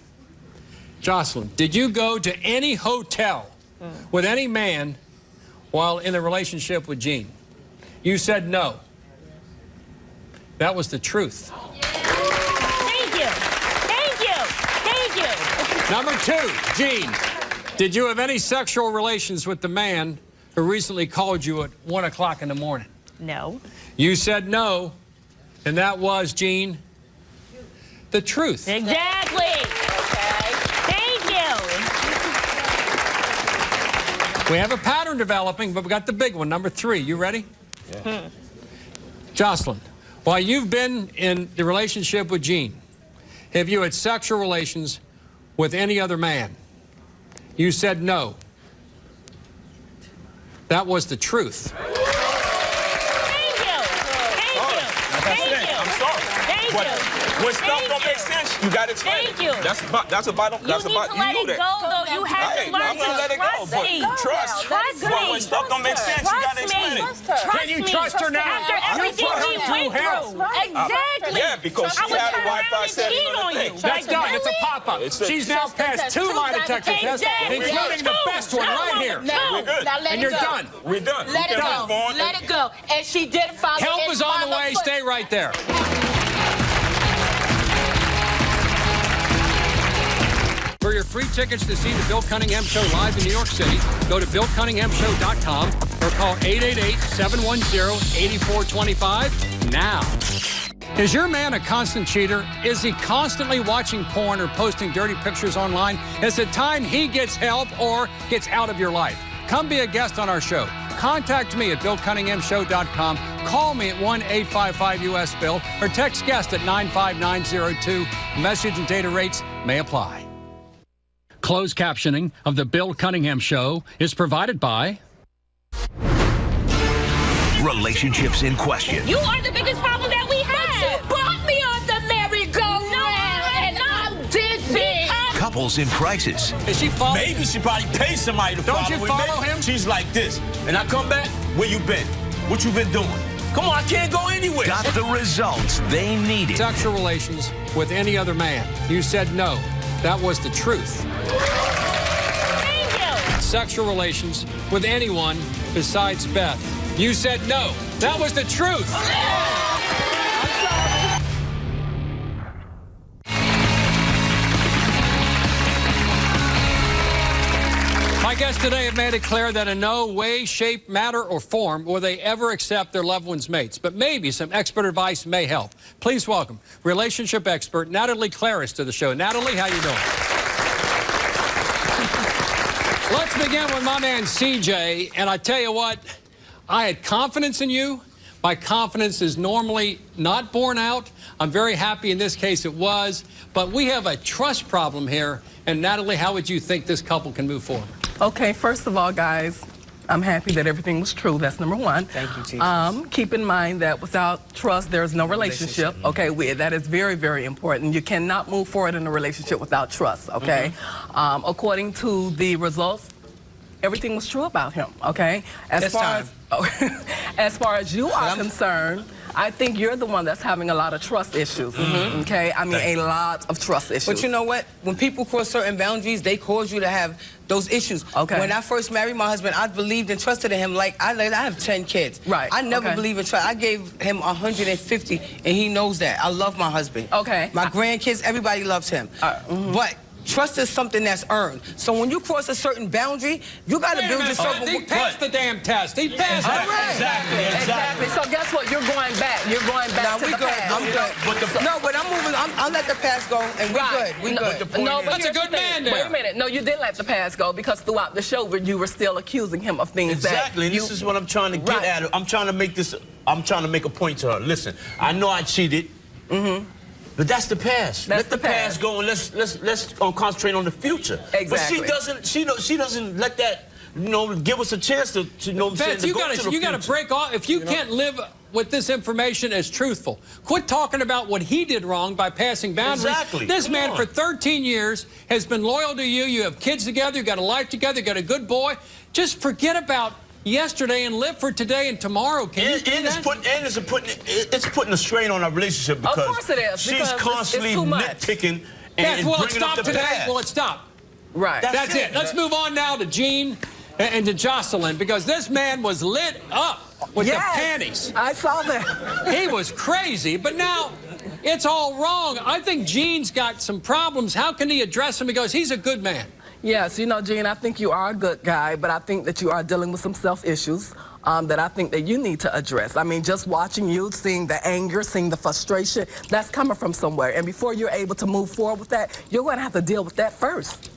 Speaker 3: Jocelyn, did you go to any hotel with any man while in a relationship with Gene? You said no. That was the truth.
Speaker 5: Thank you. Thank you. Thank you.
Speaker 3: Number 2, Gene, did you have any sexual relations with the man who recently called you at 1 o'clock in the morning?
Speaker 5: No.
Speaker 3: You said no, and that was, Gene, the truth.
Speaker 5: Exactly. Okay. Thank you.
Speaker 3: We have a pattern developing, but we got the big one, number 3. You ready? Yeah. Jocelyn, while you've been in the relationship with Gene, have you had sexual relations with any other man? You said no. That was the truth.
Speaker 5: Thank you. Thank you. Thank you.
Speaker 2: I'm sorry.
Speaker 5: Thank you.
Speaker 2: When stuff don't make sense, you got to explain.
Speaker 5: Thank you.
Speaker 2: That's about
Speaker 5: You need to let it go, though. You have to learn
Speaker 2: I'm gonna let
Speaker 5: to
Speaker 2: it go, but
Speaker 5: trust
Speaker 2: trust.
Speaker 5: me.
Speaker 2: But when stuff don't make sense, you got to explain it.
Speaker 3: Can you trust her now?
Speaker 5: After everything we went through. Exactly.
Speaker 2: Yeah, because she had a Wi-Fi setting on the thing.
Speaker 3: That's done. It's a pop-up. She's now passed 2 lie detector tests, including the best one right here.
Speaker 2: We're good.
Speaker 3: And you're done.
Speaker 2: We're done.
Speaker 7: Let it go. Let it go. And she did follow.
Speaker 3: Help is on the way. Stay right there. For your free tickets to see the Bill Cunningham Show live in New York City, go to BillCunninghamShow.com or call 888-710-8425 now. Is your man a constant cheater? Is he constantly watching porn or posting dirty pictures online? Is it time he gets help or gets out of your life? Come be a guest on our show. Contact me at BillCunninghamShow.com. Call me at 1-855-US-BILL or text guest at 95902. Message and data rates may apply. Closed captioning of the Bill Cunningham Show is provided by
Speaker 1: Relationships in question.
Speaker 5: You are the biggest problem that we have.
Speaker 7: You brought me on the merry-go-round, and I'm dizzy.
Speaker 1: Couples in crisis.
Speaker 3: Is she following?
Speaker 8: Maybe she probably paid somebody to
Speaker 3: Don't
Speaker 8: follow
Speaker 3: you
Speaker 8: me.
Speaker 3: follow
Speaker 8: Maybe
Speaker 3: him?
Speaker 8: She's like this. And I come back, where you been? What you been doing? Come on, I can't go anywhere.
Speaker 1: Got the results they needed.
Speaker 3: Sexual relations with any other man. You said no. That was the truth.
Speaker 5: Thank you.
Speaker 3: Sexual relations with anyone besides Beth. You said no. That was the truth. My guests today have made it clear that in no way, shape, matter, or form will they ever accept their loved one's mates. But maybe some expert advice may help. Please welcome relationship expert Natalie Claris to the show. Natalie, how you doing? Let's begin with my man CJ. And I tell you what, I had confidence in you. My confidence is normally not borne out. I'm very happy in this case it was. But we have a trust problem here. And Natalie, how would you think this couple can move forward?
Speaker 12: Okay, first of all, guys, I'm happy that everything was true. That's number one.
Speaker 9: Thank you, Jesus.
Speaker 12: Keep in mind that without trust, there's no relationship. Okay, that is very, very important. You cannot move forward in a relationship without trust, okay? According to the results, everything was true about him, okay? As far as you are concerned, I think you're the one that's having a lot of trust issues, okay? I mean, a lot of trust issues.
Speaker 9: But you know what? When people cross certain boundaries, they cause you to have those issues.
Speaker 12: Okay.
Speaker 9: When I first married my husband, I believed and trusted in him like I have 10 kids.
Speaker 12: Right.
Speaker 9: I never believe in trust. I gave him 150, and he knows that. I love my husband.
Speaker 12: Okay.
Speaker 9: My grandkids, everybody loves him. But trust is something that's earned. So when you cross a certain boundary, you got to build yourself.
Speaker 3: He passed the damn test. He passed it.
Speaker 9: Exactly.
Speaker 12: So guess what? You're going back. You're going back to
Speaker 9: we
Speaker 12: the
Speaker 9: good.
Speaker 12: past.
Speaker 9: I'm good. But I'm moving. I'll let the past go, and we good. We good.
Speaker 12: But
Speaker 3: That's a
Speaker 12: here's
Speaker 3: good
Speaker 12: the
Speaker 3: man
Speaker 12: thing.
Speaker 3: there.
Speaker 12: Wait a minute. No, you didn't let the past go because throughout the show you were still accusing him of things
Speaker 8: Exactly.
Speaker 12: that
Speaker 8: This is what I'm trying to get at. I'm trying to make this. I'm trying to make a point to her. Listen, I know I cheated. But that's the past.
Speaker 12: That's
Speaker 8: let the
Speaker 12: the
Speaker 8: past
Speaker 12: past.
Speaker 8: go and let's concentrate on the future.
Speaker 12: Exactly.
Speaker 8: But she doesn't let that give us a chance to
Speaker 3: Beth, you got to break off. If you can't live with this information as truthful, quit talking about what he did wrong by passing boundaries.
Speaker 8: Exactly.
Speaker 3: This man for 13 years has been loyal to you. You have kids together. You got a life together. You got a good boy. Just forget about yesterday and live for today and tomorrow. Can you do that?
Speaker 8: It's putting a strain on our relationship because
Speaker 12: Of course it is,
Speaker 8: she's
Speaker 12: because
Speaker 8: constantly
Speaker 12: it's too much.
Speaker 8: nitpicking
Speaker 3: Beth,
Speaker 8: and
Speaker 3: will it
Speaker 8: bringing up
Speaker 3: stop
Speaker 8: the
Speaker 3: today?
Speaker 8: past.
Speaker 3: Will it stop?
Speaker 12: Right.
Speaker 3: That's it. Let's move on now to Gene and to Jocelyn, because this man was lit up with the panties.
Speaker 12: I saw that.
Speaker 3: He was crazy, but now it's all wrong. I think Gene's got some problems. How can he address him? Because he's a good man.
Speaker 12: Yes, you know, Gene, I think you are a good guy, but I think that you are dealing with some self-issues that I think that you need to address. I mean, just watching you, seeing the anger, seeing the frustration, that's coming from somewhere. And before you're able to move forward with that, you're going to have to deal with that first.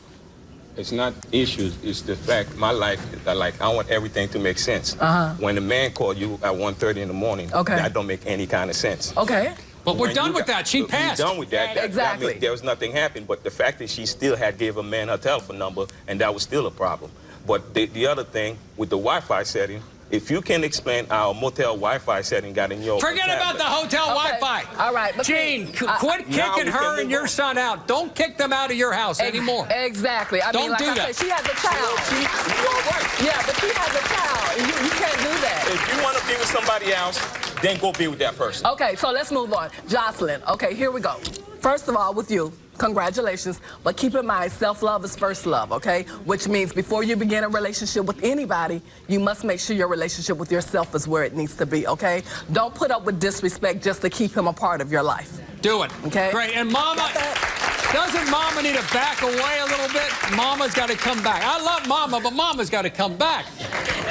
Speaker 6: It's not issues, it's the fact my life, like, I want everything to make sense. When a man called you at 1:30 in the morning, that don't make any kind of sense.
Speaker 12: Okay.
Speaker 3: But we're done with that. She passed.
Speaker 6: We're done with that.
Speaker 12: Exactly.
Speaker 6: That means there was nothing happened, but the fact that she still had gave a man her telephone number, and that was still a problem. But the other thing, with the Wi-Fi setting, if you can explain our motel Wi-Fi setting got in your
Speaker 3: Forget about the hotel Wi-Fi.
Speaker 12: All right. But
Speaker 3: Gene, quit kicking her and your son out. Don't kick them out of your house anymore.
Speaker 12: Exactly. I mean, like I said, she has a child.
Speaker 6: You are right.
Speaker 12: Yeah, but she has a child. And you can't do that.
Speaker 6: If you want to be with somebody else, then go be with that person.
Speaker 12: Okay, so let's move on. Jocelyn, okay, here we go. First of all, with you, congratulations, but keep in mind, self-love is first love, okay? Which means before you begin a relationship with anybody, you must make sure your relationship with yourself is where it needs to be, okay? Don't put up with disrespect just to keep him a part of your life.
Speaker 3: Do it.
Speaker 12: Okay?
Speaker 3: Great. And Mama, doesn't Mama need to back away a little bit? Mama's got to come back. I love Mama, but Mama's got to come back.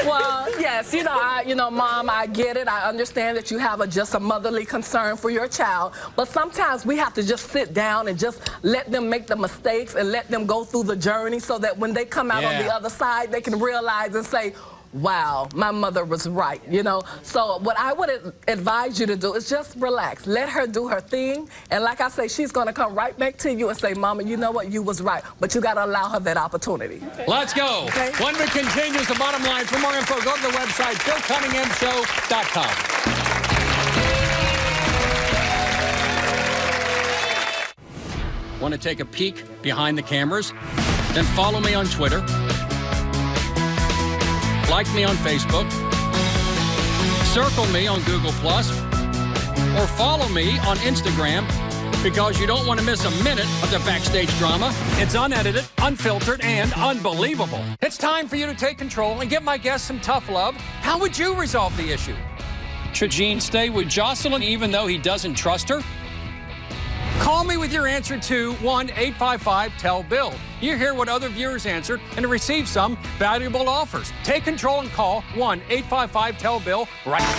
Speaker 12: Well, yes, Mom, I get it. I understand that you have just a motherly concern for your child, but sometimes we have to just sit down and just let them make the mistakes and let them go through the journey so that when they come out on the other side, they can realize and say, wow, my mother was right, you know? So what I would advise you to do is just relax. Let her do her thing. And like I say, she's going to come right back to you and say, Mama, you know what? You was right. But you got to allow her that opportunity.
Speaker 3: Okay. Let's go. Okay. When we continue, the bottom line. For more info, go to the website, BillCunninghamShow.com. Want to take a peek behind the cameras? Then follow me on Twitter. Like me on Facebook, circle me on Google+, or follow me on Instagram, because you don't want to miss a minute of the backstage drama. It's unedited, unfiltered, and unbelievable. It's time for you to take control and give my guests some tough love. How would you resolve the issue? Should Gene stay with Jocelyn even though he doesn't trust her? Call me with your answer to 1-855-TELL-BILL. You hear what other viewers answered and receive some valuable offers. Take control and call 1-855-TELL-BILL right now.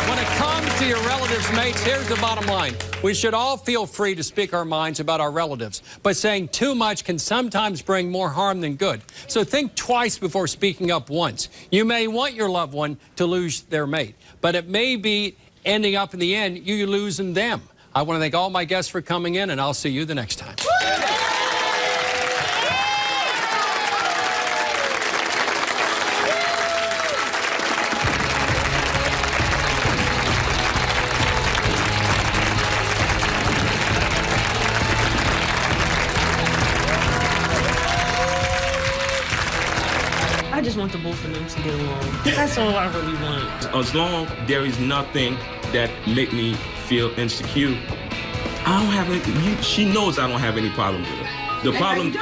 Speaker 3: When it comes to your relatives' mates, here's the bottom line. We should all feel free to speak our minds about our relatives, but saying too much can sometimes bring more harm than good. So think twice before speaking up once. You may want your loved one to lose their mate, but it may be ending up in the end, you losing them. I want to thank all my guests for coming in, and I'll see you the next time.
Speaker 5: I just want the both of them to get along. That's all I really want.
Speaker 6: As long as there is nothing that make me feel insecure, I don't have any, she knows I don't have any problem with her. The problem,
Speaker 4: So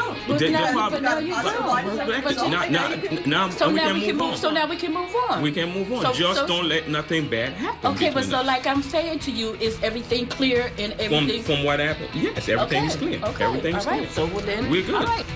Speaker 4: now we can move on.
Speaker 6: We can move on. Just don't let nothing bad happen.
Speaker 4: Okay, but so us. Like I'm saying to you, is everything clear and everything?
Speaker 6: From what happened? Yes, everything is clear.
Speaker 4: Okay.
Speaker 6: Everything is clear.
Speaker 4: So well then,
Speaker 6: we're good.
Speaker 4: All right.